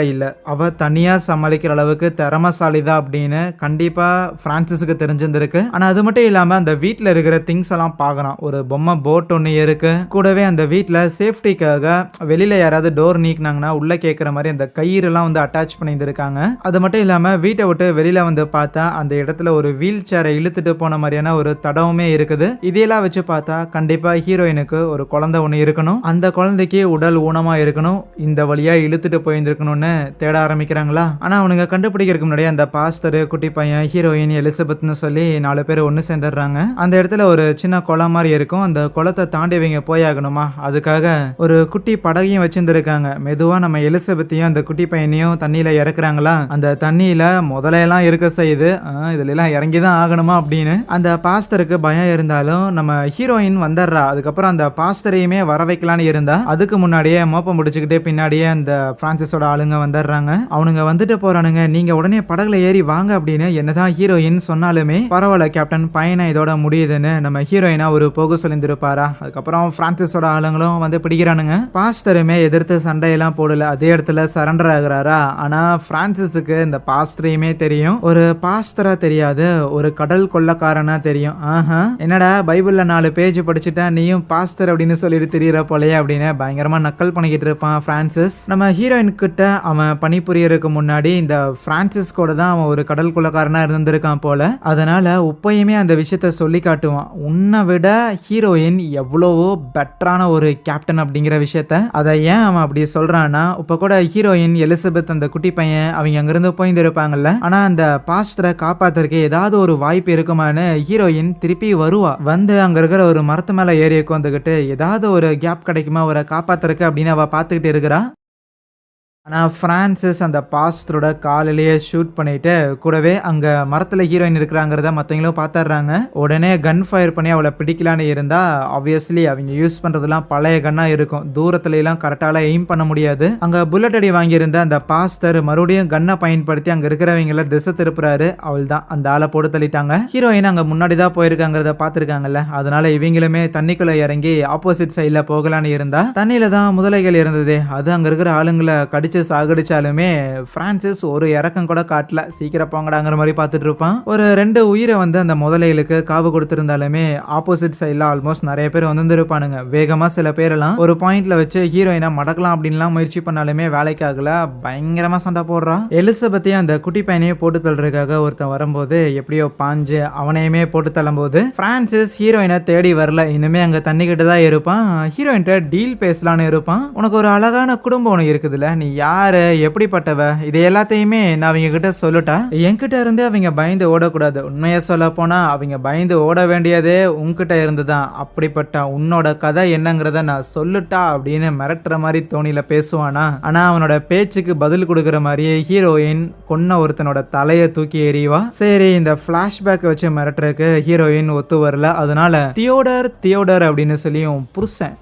S1: அவ தனியா சமாளிக்கிற அளவுக்கு திறமசாலி தான் அப்படின்னு கண்டிப்பா பிரான்சிஸுக்கு தெரிஞ்சிருந்திருக்கு. ஆனா அது மட்டும் இல்லாம அந்த வீட்டுல இருக்கிற திங்ஸ் எல்லாம் பாக்குறான். ஒரு பொம்மை போட் ஒண்ணு இருக்கு. கூடவே அந்த வீட்டுல சேஃப்டிக்காக வெளியில யாராவது டோர் நீக்கினாங்கன்னா உள்ள கேட்கிற மாதிரி அந்த கயிறு எல்லாம் வந்து அட்டாச் பண்ணியிருந்திருக்காங்க. அது மட்டும் இல்லாம வீட்டை விட்டு வெளியில வந்து பார்த்தா அந்த இடத்துல ஒரு வீல் சேரை இழுத்துட்டு போன மாதிரியான ஒரு தடவுமே இருக்குது. இதையெல்லாம் வச்சு பார்த்தா கண்டிப்பா ஹீரோயினுக்கு ஒரு குழந்தை ஒண்ணு இருக்கணும். அந்த குழந்தைக்கு உடல் ஊனமா இருக்கணும். இந்த வழியா இழுத்துட்டு போயிருந்திருக்கணும்னு தேட ஆரம்பிக்கிறாங்களா. ஆனா அவனுங்க கண்டுபிடிக்கிறதுக்கு முன்னாடி அந்த பாஸ்டர், குட்டி பையன், ஹீரோயின், எலிசபெத்னு சொல்லி 4 பேர் ஒண்ணு சேர்ந்துடுறாங்க. அந்த இடத்துல ஒரு சின்ன குளம் மாதிரி இருக்கும். அந்த குளத்தை தாண்டி இவங்க போயாகணுமா, அதுக்காக ஒரு குட்டி படகையும் வச்சிருந்திருக்காங்க. மெதுவா நம்ம எலிசபெத்தையும் அந்த குட்டி பையனையும் தண்ணியில இறக்குறாங்களா. அந்த தண்ணியில முதல்ல எல்லாம் இருக்க செய்யுது, இதுல எல்லாம் இறங்கிதான் ஆகணுமா அப்படின்னு அந்த பாஸ்டருக்கு பயம் இருந்தாலும் நம்ம ஹீரோயின் வந்துடுறா. அதுக்கப்புறம் அந்த பாஸ்டரையுமே வர வைக்கலான்னு இருந்தா அதுக்கு முன்னாடியே மோப்பம் முடிச்சுக்கிட்டே பின்னாடியே அந்த பிரான்சிஸோட ஆளுங்க வந்துடுறாங்க. அவனுங்க வந்துட்டு போறானுங்க, நீங்க உடனே படகுல ஏறி வாங்க அப்படின்னு என்னதான் ஹீரோயின் சொன்னாலுமே பரவாயில்ல கேப்டன், பயணம் இதோட முடியுதுன்னு நம்ம ஹீரோயினா ஒரு போக சொல்லியிருந்திருப்பாரா. அதுக்கப்புறம் பிரான்சிஸோட ஆளுங்களும் வந்து பிடிக்கிறானுங்க. பாஸ்டருமே எதிர்த்து சண்டையெல்லாம் போடல, அதே இடத்துல சரண்டர் ஆகுறாரா. ஆனா பிரான்சிஸுக்கு இந்த பாஸ்டரையுமே தெரியும். ஒரு பாஸ்டரா தெரியாது, ஒரு கடல் கொள்ளக்காரனா தெரியும். என்னடா பைபிள்ல 4 பேஜ் படிச்சுட்டா நீயும் பாஸ்டர் அப்படின்னு சொல்லிட்டு தெரியற போலயே அப்படின்னு பயங்கரமா நக்கல் பண்ணிக்கிட்டு இருப்பான் பிரான்சிஸ். நம்ம ஹீரோயின் கிட்ட அவன் பணிபுரியறதுக்கு முன்னாடி இந்த பிரான்சிஸ் கூட தான் அவன் ஒரு கடல் கொள்ளக்காரனா இருந்திருக்கான் போல. அதனால உப்பையுமே அந்த விஷயத்த சொல்லி காட்டுவான். உன்னை விட ஹீரோயின் எவ்வளவோ பெட்டரான ஒரு கேப்டன் அப்படிங்கிற விஷயத்த. அதை ஏன் அவன் அப்படி சொல்றான்னா, இப்ப கூட ஹீரோயின், எலிசபெத், அந்த குட்டி பையன் அவங்க அங்கிருந்து போயிருப்பாங்கல்ல. ஆனா அந்த பாஸ்டரை காப்பாத்துறதுக்கு ஏதாவது ஒரு வாய்ப்பு இருக்குமான்னு ஹீரோயின் திருப்பி வருவா. வந்து அங்க இருக்கிற ஒரு மரத்து மேல ஏறி உட்காந்துக்கிட்டு ஏதாவது ஒரு கேப் கிடைக்குமா அவரை காப்பாத்துறதுக்கு அப்படின்னு அவ பாத்துக்கிட்டு இருக்கிறா. ஆனா பிரான்சிஸ் அந்த பாஸ்டரோட காலிலேயே ஷூட் பண்ணிட்டு கூடவே அங்க மரத்துல ஹீரோயின் இருக்கிறாங்கிறத மத்தவங்களும் பாத்துறாங்க. உடனே கன் ஃபயர் பண்ணி அவளை பிடிக்கலான்னு இருந்தா ஆப்வியஸ்லி அவங்க யூஸ் பண்றதெல்லாம் பழைய கன்னா இருக்கும். தூரத்துல எல்லாம் கரெக்டால எய்ம் பண்ண முடியாது. அங்க புல்லட் அடி வாங்கியிருந்த அந்த பாஸ்டர் மறுபடியும் கன்னை பயன்படுத்தி அங்க இருக்கிறவங்கள திசை திருப்புறாரு. அவள் தான் அந்த ஆளை போட்டு தள்ளிட்டாங்க. ஹீரோயின் அங்க முன்னாடி தான் போயிருக்காங்கிறத பாத்துருக்காங்கல்ல, அதனால இவங்களுமே தண்ணிக்குள்ள இறங்கி ஆப்போசிட் சைட்ல போகலான்னு இருந்தா தண்ணியில தான் முதலைகள் இருந்தது. அது அங்க இருக்கிற ஆளுங்களை கடிச்சு சாகடிச்சாலுமே பிரான்சிஸ் ஒரு இறக்கம் கூட காட்டல. சீக்கிரம் போங்கடாங்கிற மாதிரி பார்த்துட்டு இருப்பான். ஒரு 2 உயிரை வந்து அந்த முதலைகளுக்கு காவு கொடுத்திருந்தாலுமே ஆப்போசிட் சைட்ல ஆல்மோஸ்ட் நிறைய பேர் வந்துருப்பானுங்க. வேகமா சில பேரெல்லாம் ஒரு பாயிண்ட்ல வச்சு ஹீரோயினா மடக்கலாம் அப்படின்லாம் முயற்சி பண்ணாலுமே வேலைக்கு ஆகல. பயங்கரமா சண்டை போடுறான். எலிசபெத்தையும் அந்த குட்டி பையனையும் போட்டு தள்ளுறதுக்காக ஒருத்தன் வரும்போது எப்படியோ பாஞ்சு அவனையுமே போட்டு தள்ளும் போது பிரான்சிஸ் ஹீரோயினை தேடி வரல. இனிமே அங்க தண்ணி கிட்ட தான் இருப்பான். ஹீரோயின்ட்ட டீல் பேசலான்னு இருப்பான். உனக்கு ஒரு அழகான குடும்பம் ஒன்று இருக்குதுல்ல, நீ யாரு எப்படிப்பட்டவ இது எல்லாத்தையுமே நான் அவங்க கிட்ட சொல்லிட்டா என்கிட்ட இருந்து அவங்க பயந்து ஓடக்கூடாது. உண்மையை சொல்ல போனா அவங்க பயந்து ஓட வேண்டியதே உன்கிட்ட இருந்துதான். அப்படிப்பட்ட உன்னோட கதை என்னங்கிறத நான் சொல்லிட்டா அப்படின்னு மிரட்டுற மாதிரி தோணியில பேசுவானா. ஆனா அவனோட பேச்சுக்கு பதில் கொடுக்குற மாதிரியே ஹீரோயின் கொன்ன ஒருத்தனோட தலையை தூக்கி எறிவா. சரி, இந்த பிளாஷ்பேக் வச்சு மிரட்டுறதுக்கு ஹீரோயின் ஒத்து வரல. அதனால தியோடர் அப்படின்னு சொல்லியும் புருஷன்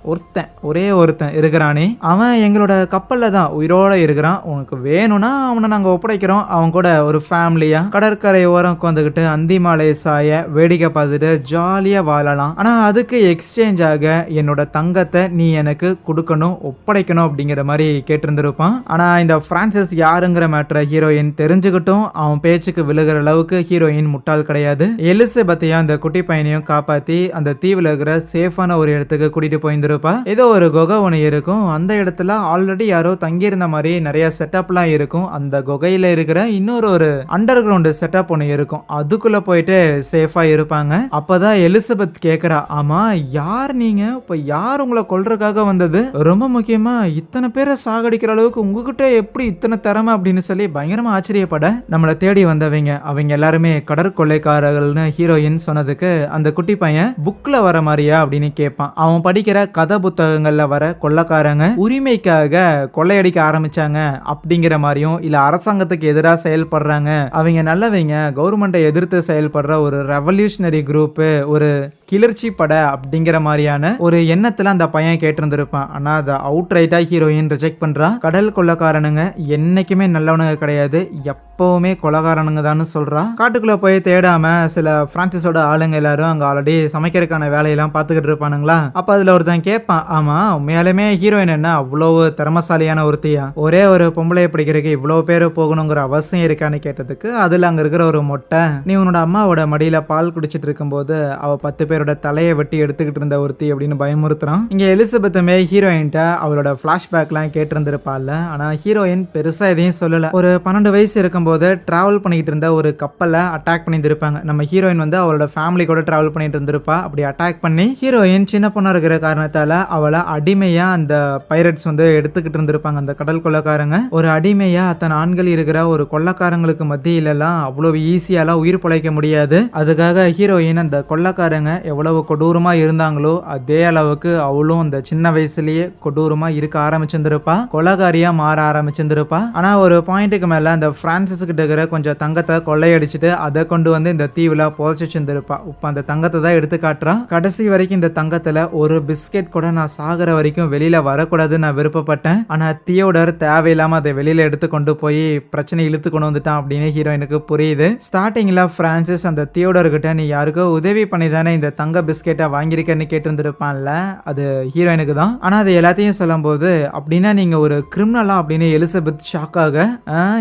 S1: ஒரே ஒருத்தன் இருக்கிறானே, அவன் எங்களோட கப்பல்ல தான் உயிரோட இருக்கிறான். உனக்கு வேணும்னா அவனை நாங்க ஒப்படைக்கிறோம். அவன் கூட ஒரு ஃபேமிலியா கடற்கரை ஓரம் உட்காந்துக்கிட்டு அந்தி மாலை சாய வேடிக்கை பார்த்துட்டு ஜாலியா வாழலாம். ஆனா அதுக்கு எக்ஸ்சேஞ்ச் ஆக என்னோட தங்கத்தை நீ எனக்கு கொடுக்கணும், ஒப்படைக்கணும் அப்படிங்கிற மாதிரி கேட்டிருந்திருப்பான். ஆனா இந்த பிரான்சிஸ் யாருங்கிற மேட்டரை ஹீரோயின் தெரிஞ்சுக்கிட்டும் அவன் பேச்சுக்கு விழுகிற அளவுக்கு ஹீரோயின் முட்டாள் கிடையாது. எலிசபெத்தையும் அந்த குட்டி பையனையும் காப்பாத்தி அந்த தீவுல இருக்கிற சேஃபான ஒரு இடத்துக்கு கூட்டிட்டு போயிருந்திருப்பா. ஏதோ ஒரு குகை ஒன்று இருக்கும். அந்த இடத்துல ஆல்ரெடி யாரோ தங்கியிருந்த மாதிரி நிறைய செட்டப்லாம் இருக்கும். அந்த குகையில இருக்கிற இன்னொரு ஒரு அண்டர் கிரவுண்ட் செட்டப் ஒன்று இருக்கும். அதுக்குள்ள போயிட்டு சேஃபா இருப்பாங்க. அப்பதான் எலிசபெத் கேக்குறா, ஆமா யார் நீங்க, இப்ப யார் உங்களை கொல்றதுக்காக வந்தது, ரொம்ப முக்கியமா இத்தனை பேரை சாகடிக்கிற அளவுக்கு உங்ககிட்ட எப்படி இத்தனை திறமை அப்படின்னு சொல்லி பயங்கரமா ஆச்சரியப்பட நம்மளை தேடி வந்தவங்க அவங்க எல்லாருமே கடற்கொள்ளைக்காரர்கள்னு ஹீரோயின் சொன்னதுக்கு அந்த குட்டி பையன் புக்ல வர மாதிரியா அப்படின்னு கேட்பான். அவன் படிக்கிற கதை புத்தகங்கள்ல வர கொள்ளைக்காரங்க உரிமைக்காக கொள்ளையடிக்க ஆரம்பிச்சாங்க அப்படிங்கிற மாதிரியும், இல்ல அரசாங்கத்துக்கு எதிராக செயல்படுறாங்க, அவங்க நல்லவங்க, கவர்மெண்ட்டை எதிர்த்து செயல்படுற ஒரு ரெவல்யூஷனரி குரூப், ஒரு கிளர்ச்சி பட அப்படிங்கிற மாதிரியான ஒரு எண்ணத்துல அந்த பையன் கேட்டிருந்திருப்பான். ஆனா அதை அவுட் ரைட்டா ஹீரோயின் ரிஜெக்ட் பண்றா. கடல் கொள்ளைக்காரனுங்க என்னைக்குமே நல்லவனுங்க கிடையாது, எப்பவுமே கொலைகாரனுங்க தான் சொல்றா. காட்டுக்குள்ள போய் தேடாம சில பிரான்சிஸோட ஆளுங்க எல்லாரும் அங்க ஆல்ரெடி சமைக்கிறதுக்கான வேலையெல்லாம் பாத்துக்கிட்டு இருப்பானுங்களா. அப்ப அதுல ஒருத்தன் கேட்பான், ஆமா உண்மையாலுமே ஹீரோயின் என்ன அவ்வளவு திறமசாலியான ஒருத்தியா, ஒரே ஒரு பொம்பளை பிடிக்கிறதுக்கு இவ்வளவு பேரு போகணுங்கிற அவசியம் இருக்கான்னு கேட்டதுக்கு அதுல அங்க இருக்கிற ஒரு மொட்டை, நீ உன்னோட அம்மாவோட மடியில பால் குடிச்சிட்டு இருக்கும்போது அவ 10 பேரோட தலையை வெட்டி எடுத்துக்கிட்டு இருந்த ஒருத்தி அப்படின்னு பயமுறுத்துறான். இங்க எலிசபெத்துமே ஹீரோயின்ட்ட அவளோட பிளாஷ்பேக்லாம் கேட்டிருந்திருப்பாள். ஆனா ஹீரோயின் பெருசா எதையும் சொல்லல. ஒரு 12 வயசு இருக்கும்போது டிராவல் பண்ணிட்டு இருந்த ஒரு கப்பலை அட்டாக் பண்ணியிருப்பாங்க. நம்ம ஹீரோயின் வந்து அவளோட ஃபேமிலி கூட டிராவல் பண்ணிட்டு இருந்திருப்பா. அப்படி அட்டாக் பண்ணி ஹீரோயின் சின்ன பொண்ணா இருக்கிற காரணத்தால அவளை அடிமையா அந்த பைரட்ஸ் வந்து எடுத்துக்கிட்டு இருந்திருப்பாங்க. அந்த கடல் கொள்ளைக்காரங்க ஒரு அடிமையா அத்தனை ஆண்கள் இருக்கிற ஒரு கொள்ளைக்காரங்களுக்கு மத்தியிலலாம் அவ்வளவு ஈஸியாலாம் உயிர் பிழைக்க முடியாது. அதுக்காக ஹீரோயின் அந்த கொள்ளைக்காரங்க எவ்வளவு கொடூரமா இருந்தாங்களோ அதே அளவுக்கு அவளும் அந்த சின்ன வயசுலயே கொடூரமா இருக்க ஆரம்பிச்சிருந்திருப்பா, கொலைகாரியா மாற ஆரம்பிச்சிருந்திருப்பா. ஆனா ஒரு பாயிண்ட்டுக்கு மேல அந்த பிரான்சிஸ் கிட்ட இருக்கிற கொஞ்சம் தங்கத்தை கொள்ளையடிச்சிட்டு அதை கொண்டு வந்து இந்த தீவுல புதைச்சு வச்சிருந்திருப்பா. இப்ப அந்த தங்கத்தை தான் எடுத்து காட்டுறான். கடைசி வரைக்கும் இந்த தங்கத்துல ஒரு பிஸ்கெட் கூட நான் சாகுற வரைக்கும் வெளியில வரக்கூடாதுன்னு நான் விருப்பப்பட்டேன். ஆனா தியோடர் தேவையில்லாம அதை வெளியில எடுத்து கொண்டு போய் பிரச்சனை இழுத்து கொண்டு வந்துட்டான் அப்படின்னு ஹீரோயினுக்கு புரியுது. ஸ்டார்டிங்ல பிரான்சிஸ் அந்த தியோடர் கிட்ட நீ யாருக்கோ உதவி பண்ணி தானே இந்த தங்க பிஸ்கெட்டை வாங்கியிருக்கேன்னு கேட்டிருந்திருப்பான்ல, அது ஹீரோயினுக்கு தான். ஆனா அது எல்லாத்தையும் சொல்லும் போது அப்படின்னா நீங்க ஒரு கிரிமினலா அப்படின்னு எலிசபெத் ஷாக்காக,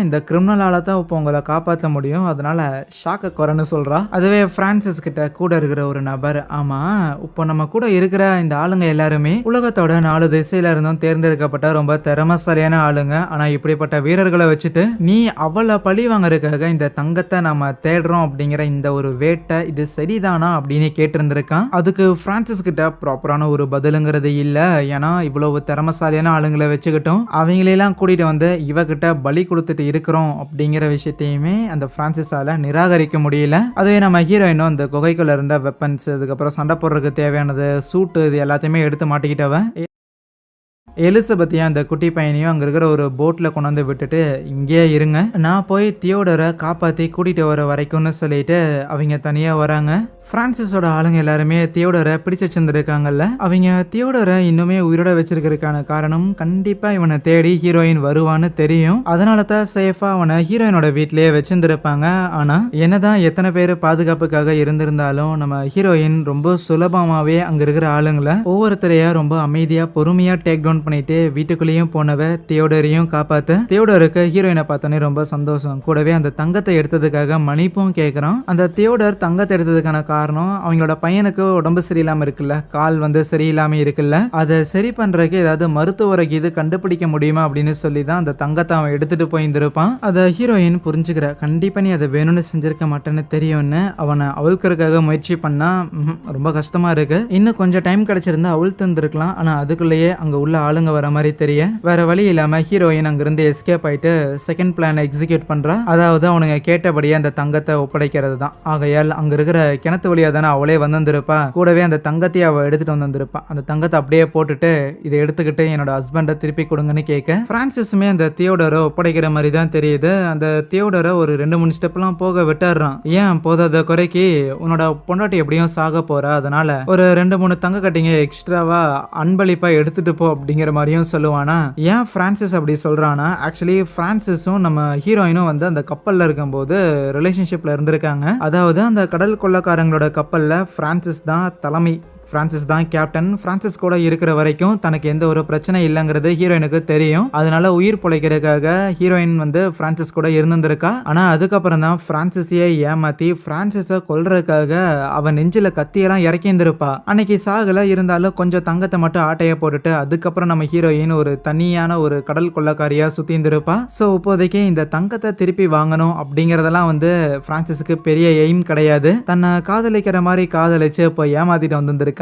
S1: இந்த கிரிமினலால தான் இப்போ உங்களை காப்பாற்ற முடியும், அதனால ஷாக்க குறைன்னு சொல்றா. அதுவே பிரான்சிஸ் கிட்ட கூட இருக்கிற ஒரு நபர், ஆமா இப்போ நம்ம கூட இருக்கிற இந்த ஆளுங்க எல்லாருமே உலகத்தோட 4 திசையில இருந்தும் தேர்ந்தெடுக்கப்பட்ட ரொம்ப திறமசாலியான ஆளுங்க. ஆனா இப்படிப்பட்ட வீரர்களை வச்சுட்டு நீ அவளை பழி வாங்கறதுக்காக இந்த தங்கத்தை நாம தேடுறோம் அப்படிங்கிற இந்த ஒரு வேட்டை இது சரிதானா அப்படின்னு கேட்டிருந்திருக்கான். அதுக்கு பிரான்சிஸ் கிட்ட ப்ராப்பரான ஒரு பதிலுங்கிறது இல்ல. ஏன்னா இவ்வளவு திறமசாலியான ஆளுங்களை வச்சுக்கிட்டோம் அவங்களெல்லாம் கூட்டிட்டு வந்து இவகிட்ட பலி கொடுத்துட்டு இருக்கிறோம் அப்படிங்கிற விஷயத்தையுமே அந்த பிரான்சிஸால நிராகரிக்க முடியல. அதுவே நம்ம ஹீரோயினும் அந்த குகைக்குள்ள இருந்த வெப்பன்ஸ், அதுக்கப்புறம் சண்டை போடுறதுக்கு தேவையானது சூட்டு, இது எல்லாத்தையுமே எடுத்து மாட்டிக்கிட்டவன் எலிசபெத்தையும் அந்த குட்டி பையனையும் அங்கே இருக்கிற ஒரு போட்டில் கொண்டாந்து விட்டுட்டு இங்கேயே இருங்க, நான் போய் தியோடரை காப்பாற்றி கூட்டிகிட்டு வர வரைக்கும்னு சொல்லிட்டு அவங்க தனியாக வராங்க. பிரான்சிஸோட ஆளுங்க எல்லாருமே தியோடரை பிடிச்சு வச்சிருந்துருக்காங்கல்ல, அவங்க தியோடரை இன்னுமே உயிரோட வச்சிருக்கிறதுக்கான காரணம் கண்டிப்பாக இவனை தேடி ஹீரோயின் வருவான்னு தெரியும். அதனால தான் சேஃபாக அவனை ஹீரோயினோட வீட்டிலேயே வச்சிருந்துருப்பாங்க. ஆனால் என்னதான் எத்தனை பேர் பாதுகாப்புக்காக இருந்திருந்தாலும் நம்ம ஹீரோயின் ரொம்ப சுலபமாகவே அங்கே இருக்கிற ஆளுங்களை ஒவ்வொருத்தரையா ரொம்ப அமைதியாக பொறுமையாக டேக் டவுன் பண்ணிட்டு வீட்டுக்குள்ளேயும் போனவ தியோடரையும் காப்பாத்த. தியோடருக்கு ஹீரோயினை பார்த்தோன்னே ரொம்ப சந்தோஷம். கூடவே அந்த தங்கத்தை எடுத்ததுக்காக மன்னிப்பும் கேட்குறான். அந்த தியோடர் தங்கத்தை எடுத்ததுக்கான காரணம் அவங்களோட பையனுக்கு உடம்பு சரியில்லாம இருக்குல்ல, கால் சரியில்லாம இருக்குல்ல, அதை சரி பண்றதுக்கு ஏதாவது மருத்துவரை இது கண்டுபிடிக்க முடியுமா அப்படின்னு சொல்லி தான் அந்த தங்கத்தை அவன் எடுத்துட்டு போயிருந்திருப்பான். அதை ஹீரோயின் புரிஞ்சுக்கிற, கண்டிப்பா நீ அதை வேணும்னு செஞ்சிருக்க மாட்டேன்னு தெரியும்னு அவனை அவிழ்க்கிறதுக்காக முயற்சி பண்ணா ரொம்ப கஷ்டமா இருக்கு. இன்னும் கொஞ்சம் டைம் கிடைச்சிருந்தா அவிழ் தந்திருக்கலாம். ஆனா அதுக்குள்ளேயே அங்க உள்ள ஆளுங்க வர மாதிரி தெரிய வேற வழி இல்லாம ஹீரோயின் அங்கிருந்து எஸ்கேப் ஆயிட்டு செகண்ட் பிளான் எக்ஸிக்யூட் பண்றா. அதாவது அவனுங்க கேட்டபடியே அந்த தங்கத்தை ஒப்படைக்கிறது தான். ஆகையால் அங்க இருக்கிற கிணத்து வழியா தானே அவளே வந்திருப்பா, கூடவே அந்த தங்கத்தையும் அவ எடுத்துட்டு வந்திருப்பா. அந்த தங்கத்தை அப்படியே போட்டுட்டு இதை எடுத்துக்கிட்டு என்னோட ஹஸ்பண்டை திருப்பி கொடுங்கன்னு கேட்க பிரான்சிஸுமே அந்த தியோடரை ஒப்படைக்கிற மாதிரி தான் தெரியுது. அந்த தியோடரை ஒரு 2-3 ஸ்டெப்லாம் போக விட்டுறான். ஏன் போதாத குறைக்கு உன்னோட பொண்டாட்டி எப்படியும் சாக போறா, அதனால ஒரு 2-3 தங்க கட்டிங்க எக்ஸ்ட்ராவா அன்பளிப்பா எடுத்துட்டு போ அப்படிங்கிற மாதிரியும் சொல்லுவானா. ஏன் பிரான்சிஸ் அப்படி சொல்றானா, ஆக்சுவலி பிரான்சிஸும் நம்ம ஹீரோயினும் அந்த கப்பல்ல இருக்கும்போது ரிலேஷன்ஷிப்ல இருந்திருக்காங்க. அதாவது அந்த கடல் கொள்ளக்காரங்களோட கப்பல்ல பிரான்சிஸ் தான் தலைமை, பிரான்சிஸ் தான் கேப்டன். பிரான்சிஸ் கூட இருக்கிற வரைக்கும் தனக்கு எந்த ஒரு பிரச்சனை இல்லைங்கிறது ஹீரோயினுக்கு தெரியும். அதனால உயிர் பிழைக்கிறதுக்காக ஹீரோயின் பிரான்சிஸ் கூட இருந்திருக்கா. ஆனா அதுக்கப்புறம் தான் பிரான்சிஸையே ஏமாத்தி பிரான்சிஸை கொல்றதுக்காக அவன் நெஞ்சில கத்தியெல்லாம் இறக்கி இருந்திருப்பா. அன்னைக்கு சாகல, இருந்தாலும் கொஞ்சம் தங்கத்தை மட்டும் ஆட்டைய போட்டுட்டு அதுக்கப்புறம் நம்ம ஹீரோயின் ஒரு தனியான ஒரு கடல் கொள்ளக்காரியா சுத்தி இருந்திருப்பா. ஸோ இப்போதைக்கு இந்த தங்கத்தை திருப்பி வாங்கணும் அப்படிங்கறதெல்லாம் பிரான்சிஸுக்கு பெரிய எய்ம் கிடையாது. தன்னை காதலிக்கிற மாதிரி காதலிச்சு இப்போ ஏமாத்திட்டு வந்திருக்கா,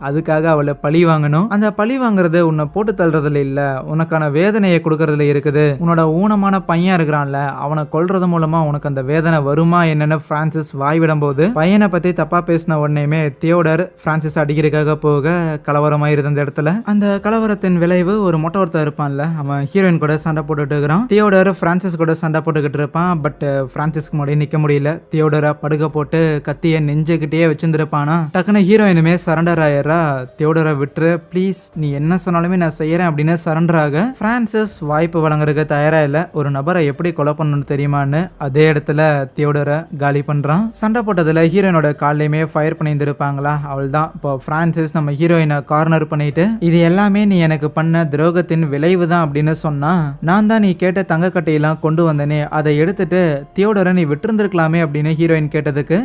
S1: அதுக்காக அவளை பழி வாங்கணும். அந்த பழி வாங்குறது உன்னை போட்டு தள்ளுறதுல இல்ல, உனக்கான வேதனையை கொடுக்கறதுல இருக்குது. உன்னோட ஊனமான பையன் இருக்கிறான்ல, அவனை கொல்றது மூலமா உனக்கு அந்த வேதனை வருமா என்னன்னு பிரான்சிஸ் வாய்விடும் போது பையனை பத்தி தப்பா பேசின உடனேயுமே தியோடர் பிரான்சிஸ் அடிக்கிறதுக்காக போக கலவரமாயிருந்த அந்த இடத்துல அந்த கலவரத்தின் விளைவு ஒரு மொட்டை ஒருத்தர் இருப்பான்ல, அவன் ஹீரோயின் கூட சண்டை போட்டுட்டு இருக்கிறான். தியோடர் பிரான்சிஸ் கூட சண்டை போட்டுக்கிட்டு இருப்பான். பட் பிரான்சிஸ்க்கு முன்னாடி நிக்க முடியல. தியோடரை படுக்க போட்டு கத்திய நெஞ்சுக்கிட்டே வச்சிருந்திருப்பானா. டக்குன்னு ஹீரோயினுமே சரண்டர் ஆயிரா. தியோடரை விட்டுரு ப்ளீஸ், நீ என்ன சொன்னாலுமே நான் செய்யறேன் அப்படின்னு சரண்டர் ஆக பிரான்சிஸ் வாய்ப்பு வழங்குறதுக்கு தயாரா இல்ல. ஒரு நபரை எப்படி கொலை பண்ணணும்னு தெரியுமான்னு அதே இடத்துல தியோடரை காலி பண்றான். சண்டை போட்டதுல ஹீரோயினோட காலையுமே ஃபயர் பண்ணியிருந்திருப்பாங்களா, அவள் தான் இப்போ பிரான்சிஸ் நம்ம ஹீரோயினை கார்னர் பண்ணிட்டு இது எல்லாமே நீ எனக்கு பண்ண துரோகத்தின் விளைவு தான் அப்படின்னு சொன்னா, நான் தான் நீ கேட்ட தங்க கட்டையெல்லாம் கொண்டு வந்தனே, அதை எடுத்துட்டு தியோடரை நீ விட்டுருந்துருக்கலாமே அப்படின்னு ஹீரோயின் கேட்டதுக்கு,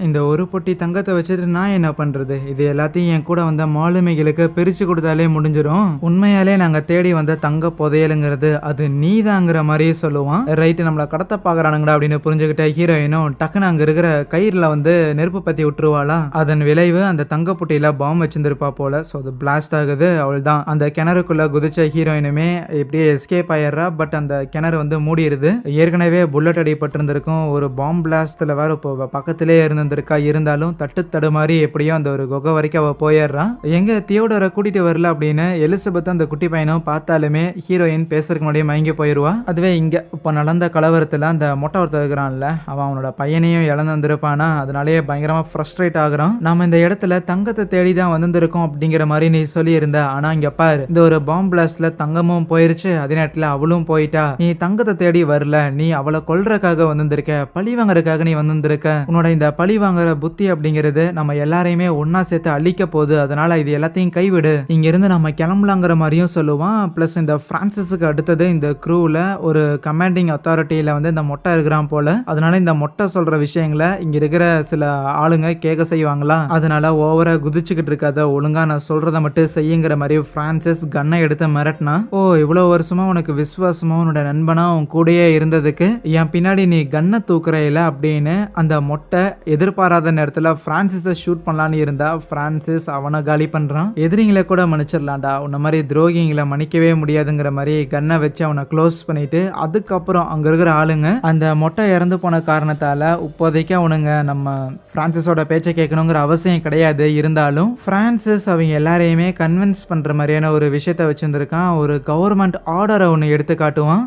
S1: இந்த ஒரு பொட்டி தங்கத்தை வச்சுட்டு நான் என்ன பண்றது, இது எல்லாத்தையும் என் கூட வந்த மாலுமிகளுக்கு பிரிச்சு கொடுத்தாலே முடிஞ்சிடும். உண்மையாலே நாங்க தேடி வந்த தங்க புதையலுங்கிறது அது நீதாங்கிற மாதிரியே சொல்லுவான். ரைட்டு, நம்மள கடத்த பாக்குறானுங்கடா அப்படின்னு புரிஞ்சுக்கிட்ட ஹீரோயினும் டக்குன்னு அங்க இருக்கிற கயிறுல நெருப்பு பத்தி விட்டுருவாளா. அதன் விளைவு அந்த தங்க புட்டியில பாம்பு வச்சிருந்திருப்பா போல. ஸோ அது பிளாஸ்ட் ஆகுது. அவள் தான் அந்த கிணறுக்குள்ள குதிச்ச ஹீரோயினுமே எப்படியே எஸ்கேப் ஆயிடுறா. பட் அந்த கிணறு மூடிடுது. ஏற்கனவே புல்லட் அடிபட்டிருந்திருக்கும். ஒரு பாம்பு பிளாஸ்ட்ல வேற இப்போ பக்கத்திலே இருந்திருக்கா. இருந்தாலும் தட்டு தடுமாறி எப்படியோ அந்த ஒரு குகை வரைக்கும் அவ போயிடுறான். எங்க தியோடரை கூட்டிட்டு வரல அப்படின்னு எலிசபெத் அந்த குட்டி பையனும் பார்த்தாலுமே ஹீரோயின் பேசுறதுக்கு முன்னாடியே மயங்கி போயிருவா. அதுவே இங்க இப்போ நடந்த கலவரத்துல அந்த மொட்டை ஒருத்தர் இருக்கிறான்ல, அவனோட பையனையும் இழந்து வந்திருப்பானா. அதனாலேயே பயங்கரமா ஃப்ரஸ்ட்ரேட் ஆகுறான். நாம இந்த இடத்துல தங்கத்தை தேடி தான் வந்திருக்கோம் அப்படிங்கிற மாதிரி நீ சொல்லி இருந்த. ஆனா இங்க பாரு, இந்த ஒரு பாம்பு பிளாஸ்ட்ல தங்கமும் போயிருச்சு, அதே நேரத்துல அவளும் போயிட்டா. நீ தங்கத்தை தேடி வரல, நீ அவளை கொல்றதுக்காக வந்திருக்க, பழி வாங்குறதுக்காக நீ வந்திருக்க. உன்னோட இந்த பழி வாங்குற புத்தி அப்படிங்கிறது நம்ம எல்லாரையுமே ஒன்னா சேர்த்து அழிக்க போகுது, அதனால இது எல்லாத்தையும் கைவிடு, இங்க இருந்து நம்ம கிளம்பலாங்கிற மாதிரியும் சொல்லுவான். பிளஸ் இந்த பிரான்சிஸுக்கு அடுத்தது இந்த க்ரூல ஒரு கமாண்டிங் அத்தாரிட்டியில வந்து இந்த மொட்டை இருக்கிறான் போல. அதனால இந்த மொட்டை சொல்ற விஷயங்களை இங்க இருக்கிற சில ஆளுங்க கேட்க செய்வாங்களா, அதனால ஓவரா குதிச்சுக்கிட்டு இருக்காத, ஒழுங்கா நான் சொல்றதை மட்டும் செய்யுங்கிற மாதிரி பிரான்சிஸ் கன்னை எடுத்து மிரட்டினா. ஓ, இவ்வளவு வருஷமா உனக்கு விசுவாசமா உன்னோட நண்பனா உன் கூடயே இருந்ததுக்கு என் பின்னாடி நீ கன்னை தூக்குற இல்ல அப்படின்னு அந்த மொட்டை எதிர்பாராத நேரத்துல பிரான்சிஸை ஷூட் பண்ணலான்னு இருந்தா பிரான்சிஸ் அவனை காலி பண்றான். எதிரிங்களை கூட மன்னிச்சிடலாம்டா, உன்ன மாதிரி துரோகிங்களை மன்னிக்கவே முடியாதுங்கிற மாதிரி கன்னை வச்சு அவனை க்ளோஸ் பண்ணிட்டு அதுக்கப்புறம் அங்க இருக்கிற ஆளுங்க அந்த மொட்டை இறந்து போன காரணத்தால இப்போதைக்கு அவனுங்க நம்ம பிரான்சிஸோட பேச்சை கேட்கணுங்கிற அவசியம் கிடையாது. இருந்தாலும் பிரான்சிஸ் அவங்க எல்லாரையுமே கன்வின்ஸ் பண்ற மாதிரியான ஒரு விஷயத்த வச்சிருந்திருக்கான். ஒரு கவர்மெண்ட் ஆர்டரை ஒன்று எடுத்து காட்டுவான்.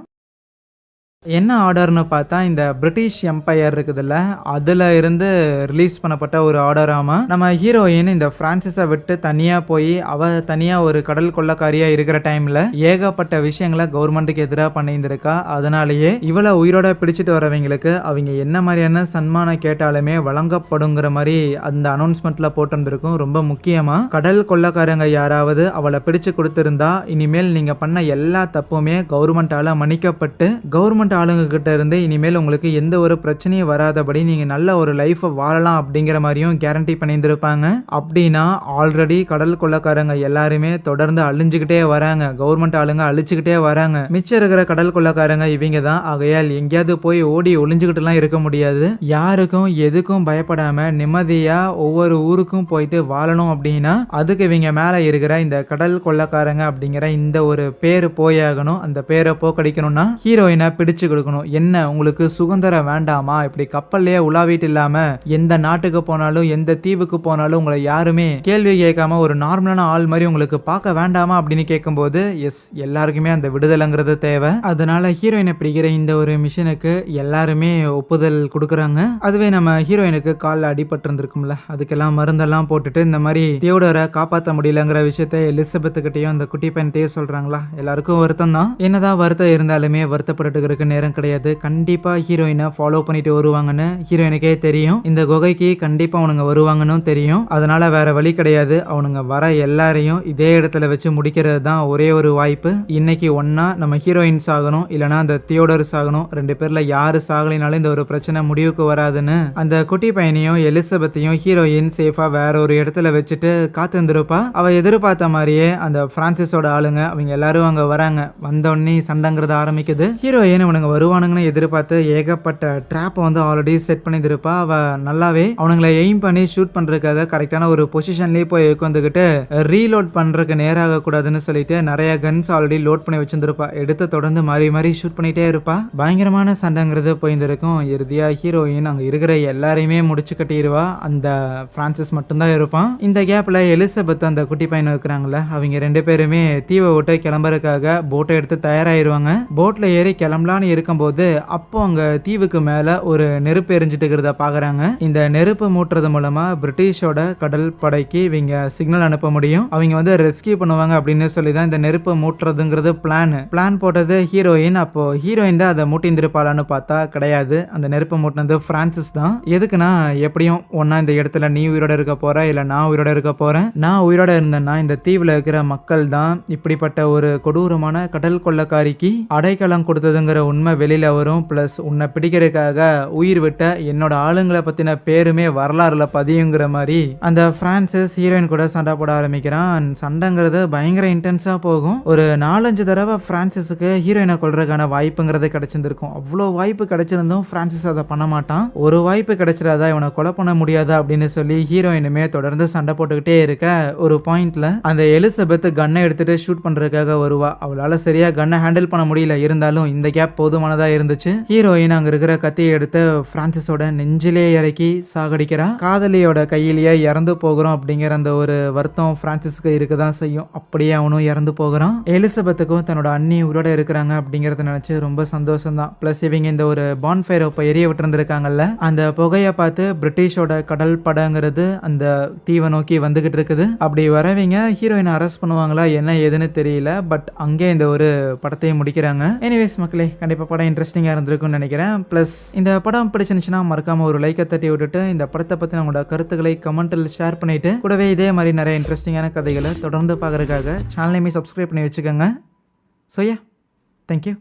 S1: என்ன ஆர்டர்னு பார்த்தா இந்த பிரிட்டிஷ் எம்பையர் இருக்குதுல்ல, அதுல இருந்து ரிலீஸ் பண்ணப்பட்ட ஒரு ஆர்டராமா. நம்ம ஹீரோயின் இந்த பிரான்சிஸை விட்டு தனியா போய் அவ தனியா ஒரு கடல் கொள்ளக்காரியா இருக்கிற டைம்ல ஏகப்பட்ட விஷயங்களை கவர்மெண்ட்டுக்கு எதிராக பண்ணியிருந்திருக்கா. அதனாலேயே இவளை உயிரோட பிடிச்சிட்டு வரவங்களுக்கு அவங்க என்ன மாதிரியான சன்மானம் கேட்டாலுமே வழங்கப்படுங்கிற மாதிரி அந்த அனௌன்ஸ்மெண்ட்ல போட்டிருந்திருக்கும். ரொம்ப முக்கியமா கடல் கொள்ளக்காரங்க யாராவது அவளை பிடிச்சு கொடுத்திருந்தா இனிமேல் நீங்க பண்ண எல்லா தப்புமே கவர்மெண்டால மன்னிக்கப்பட்டு கவர்மெண்ட் ஆளுங்க கிட்ட இருந்து இனிமேல் உங்களுக்கு எந்த ஒரு பிரச்சனையும் வராதபடி நீங்க நல்ல ஒரு லைஃப் வாழலாம் அப்படிங்கிற மாதிரியும் கேரண்டி பண்ணியிருந்திருப்பாங்க. அப்படின்னா ஆல்ரெடி கடல் கொள்ளக்காரங்க எல்லாருமே தொடர்ந்து அழிஞ்சுக்கிட்டே வராங்க, கவர்மெண்ட் ஆளுங்க அழிச்சுக்கிட்டே வராங்க. மிச்சம் இருக்கிற கடல் கொள்ளக்காரங்க இவங்க தான். ஆகையால் எங்கேயாவது போய் ஓடி ஒளிஞ்சுக்கிட்டுலாம் இருக்க முடியாது. யாருக்கும் எதுக்கும் பயப்படாம நிம்மதியா ஒவ்வொரு ஊருக்கும் போயிட்டு வாழணும் அப்படின்னா அதுக்கு இவங்க மேல இருக்கிற இந்த கடல் கொள்ளக்காரங்க அப்படிங்கிற இந்த ஒரு பேரு போயாகணும். அந்த பேரை போக்கடிக்கணும்னா ஹீரோயினை பிடிச்சு கொடுக்கணும். என்ன உங்களுக்கு சுதந்திரம் வேண்டாமா, இப்படி கப்பல்லையே உலாவிட்டு இல்லாம எந்த நாட்டுக்கு போனாலும் எந்த தீவுக்கு போனாலும் உங்களை யாருமே கேள்வி கேட்காம ஒரு நார்மலான ஆள் மாதிரி உங்களுக்கு பார்க்க வேண்டாமா அப்படின்னு கேட்கும்போது எஸ், எல்லாருக்குமே அந்த விடுதலைங்கிறது தேவை. அதனால ஹீரோயினை பிடிக்கிற இந்த ஒரு மிஷனுக்கு எல்லாருமே ஒப்புதல் கொடுக்குறாங்க. அதுவே நம்ம ஹீரோயினுக்கு காலில் அடிபட்டு இருந்திருக்கும்ல, அதுக்கெல்லாம் மருந்தெல்லாம் போட்டுட்டு இந்த மாதிரி தியோடரை காப்பாற்ற முடியலங்கிற விஷயத்த எலிசபெத் கிட்டையும் அந்த குட்டி பையன்கிட்டயே சொல்றாங்களா. எல்லாருக்கும் வருத்தம் தான். என்னதான் வருத்தம் இருந்தாலுமே வருத்தப்பட்டு நேரம் கிடையாது. கண்டிப்பா ஹீரோயினை ஃபாலோ பண்ணிட்டு வருவாங்கன்னு ஹீரோயினுக்கே தெரியும். இந்த குகைக்கு கண்டிப்பா அவனுங்க வருவாங்கன்னு தெரியும். அதனால வேற வழி கிடையாது. அவனுங்க வர எல்லாரையும் இதே இடத்துல வச்சு முடிக்கிறது தான் ஒரே ஒரு வாய்ப்பு. இன்னைக்கு ஒன்னா நம்ம ஹீரோயின் சாகணும், இல்லனா அந்த தியோடர் சாகணும். ரெண்டு பேர்ல யாரு சாகலினாலும் இந்த ஒரு பிரச்சனை முடிவுக்கு வராதுன்னு அந்த குட்டி பையனையும் எலிசபெத்தையும் ஹீரோயின் சேஃபா வேற ஒரு இடத்துல வச்சுட்டு காத்திருந்திருப்பா. அவ எதிர்பார்த்த மாதிரியே அந்த பிரான்சிஸோட ஆளுங்க அவங்க எல்லாரும் அங்க வராங்க. வந்தோடனே சண்டைங்கிறது ஆரம்பிக்குது. ஹீரோயின் அவனுங்க வருவானுங்கன்னு எதிர்பார்த்து ஏகப்பட்ட ட்ராப்பை வந்து ஆல்ரெடி செட் பண்ணியிருப்பா. அவ நல்லாவே அவனுங்களை எய்ம் பண்ணி ஷூட் பண்றதுக்காக கரெக்டான ஒரு பொசிஷன்லயே போய் உட்காந்துக்கிட்டு ரீலோட் பண்றதுக்கு நேராக கூடாதுன்னு சொல்லிட்டு நிறைய கன்ஸ் ஆல்ரெடி லோட் பண்ணி வச்சிருந்திருப்பா. எடுத்து தொடர்ந்து மாறி மாறி ஷூட் பண்ணிட்டே இருப்பா. பயங்கரமான சண்டைங்கிறது போயிருந்திருக்கும். இறுதியா ஹீரோயின் அங்க இருக்கிற எல்லாரையுமே முடிச்சு கட்டிடுவா. அந்த பிரான்சிஸ் மட்டும்தான் இருப்பான். இந்த கேப்ல எலிசபெத் அந்த குட்டி பையன் இருக்கிறாங்கல்ல, அவங்க ரெண்டு பேருமே தீவை விட்டு கிளம்புறதுக்காக போட்டை எடுத்து தயாராயிருவாங்க. போட்ல ஏறி கிளம்பலான்னு இருக்கும்போது அப்போ அங்க தீவுக்கு மேல ஒரு நெருப்பு எரிஞ்சிட்டு இருக்கிறத பாக்குறாங்க. இந்த நெருப்பு மூட்டுறது மூலமா பிரிட்டிஷோட கடல் படைக்கு இவங்க சிக்னல் அனுப்ப முடியும். அவங்க வந்து ரெஸ்கியூ பண்ணுவாங்க அப்படின்னு சொல்லி தான் இந்த நெருப்பு மூட்டுறதுங்கிறது பிளான் போட்டது ஹீரோயின். அப்போ ஹீரோயின் தான் அதை மூட்டிந்திருப்பாளான்னு பார்த்தா கிடையாது. அந்த நெருப்பு மூட்டினது பிரான்சிஸ் தான். எதுக்குன்னா எப்படியும் ஒன்னா இந்த இடத்துல நீ உயிரோட இருக்க போற, இல்ல நான் உயிரோட இருக்க போறேன். நான் உயிரோட இருந்தேன்னா இந்த தீவுல இருக்கிற மக்கள் தான் இப்படிப்பட்ட ஒரு கொடூரமான கடல் கொள்ளக்காரிக்கு அடைக்கலம் கொடுத்ததுங்கிற உண்மை வெளியில வரும். பிளஸ் உன்னை பிடிக்கிறதுக்காக உயிர் விட்ட என்னோட ஆளுங்களை பத்தின பேருமே வரலாறுல பதியுங்கிற மாதிரி அந்த பிரான்சிஸ் ஹீரோயின் கூட சண்டை போட ஆரம்பிக்கிறான். சண்டைங்கிறது பயங்கர இன்டென்ஸா போகும். ஒரு 4-5 தடவை பிரான்சிஸுக்கு ஹீரோயினை கொல்றதுக்கான வாய்ப்புங்கிறது கிடைச்சிருந்திருக்கும். அவ்வளோ வாய்ப்பு கிடைச்சிருந்தும் பிரான்சிஸ் அதை பண்ண மாட்டான். ஒரு வாய்ப்பு கிடைச்சிடாதா இவனை கொலை பண்ண முடியாதா அப்படின்னு சொல்லி ஹீரோயினுமே தொடர்ந்து சண்டை போட்டுக்கிட்டே இருக்க ஒரு பாயிண்ட்ல அந்த எலிசபெத் கன்னை எடுத்துட்டு ஷூட் பண்றதுக்காக வருவா. அவளால சரியா கன்னை ஹேண்டில் பண்ண முடியல. இருந்தாலும் இந்த கேப் போதுமானதா இருந்துச்சு. ஹீரோயின் அங்க இருக்கிற கத்தியை எடுத்து பிரான்சிஸோட நெஞ்சிலே இறக்கி சாகடிக்கிறா. காதலியோட கையிலேயே இறந்து போகிறோம் அப்படிங்கிற அந்த ஒரு வருத்தம் பிரான்சிஸ்க்கு இருக்கதான் செய்யும். அப்படியே அவனும் இறந்து போகிறான். எலிசபெத்துக்கும் தன்னோட அண்ணி உயிரோட இருக்கிறாங்க அப்படிங்கறத நினைச்சு ரொம்ப சந்தோஷம் தான். பிளஸ் இவங்க இந்த ஒரு பான்ஃபயர் இப்ப எரிய விட்டுருந்துருக்காங்கல்ல, அந்த புகையை பார்த்து பிரிட்டிஷோட கடல் படங்கிறது அந்த தீவை நோக்கி வந்துகிட்டு இருக்குது. அப்படி வரவங்க ஹீரோயினை அரெஸ்ட் பண்ணுவாங்களா என்ன ஏதுன்னு தெரியல. பட் அங்கே இந்த ஒரு படத்தையும் முடிக்கிறாங்க. எனிவேஸ் மக்களே, கண்டிப்பாக படம் இன்ட்ரெஸ்டிங்காக இருந்திருக்கும்னு நினைக்கிறேன். ப்ளஸ் இந்த படம் பிடிச்சிருந்துச்சுன்னா மறக்காமல் ஒரு லைக்கை தட்டி விட்டுட்டு இந்த படத்தை பற்றி உங்களோட கருத்துக்களை கமெண்ட்டில் ஷேர் பண்ணிவிட்டு கூடவே இதே மாதிரி நிறைய இன்ட்ரெஸ்டிங்கான கதைகளை தொடர்ந்து பார்க்குறதுக்காக சேனலையுமே சப்ஸ்கிரைப் பண்ணி வச்சுக்கோங்க. So yeah, thank you.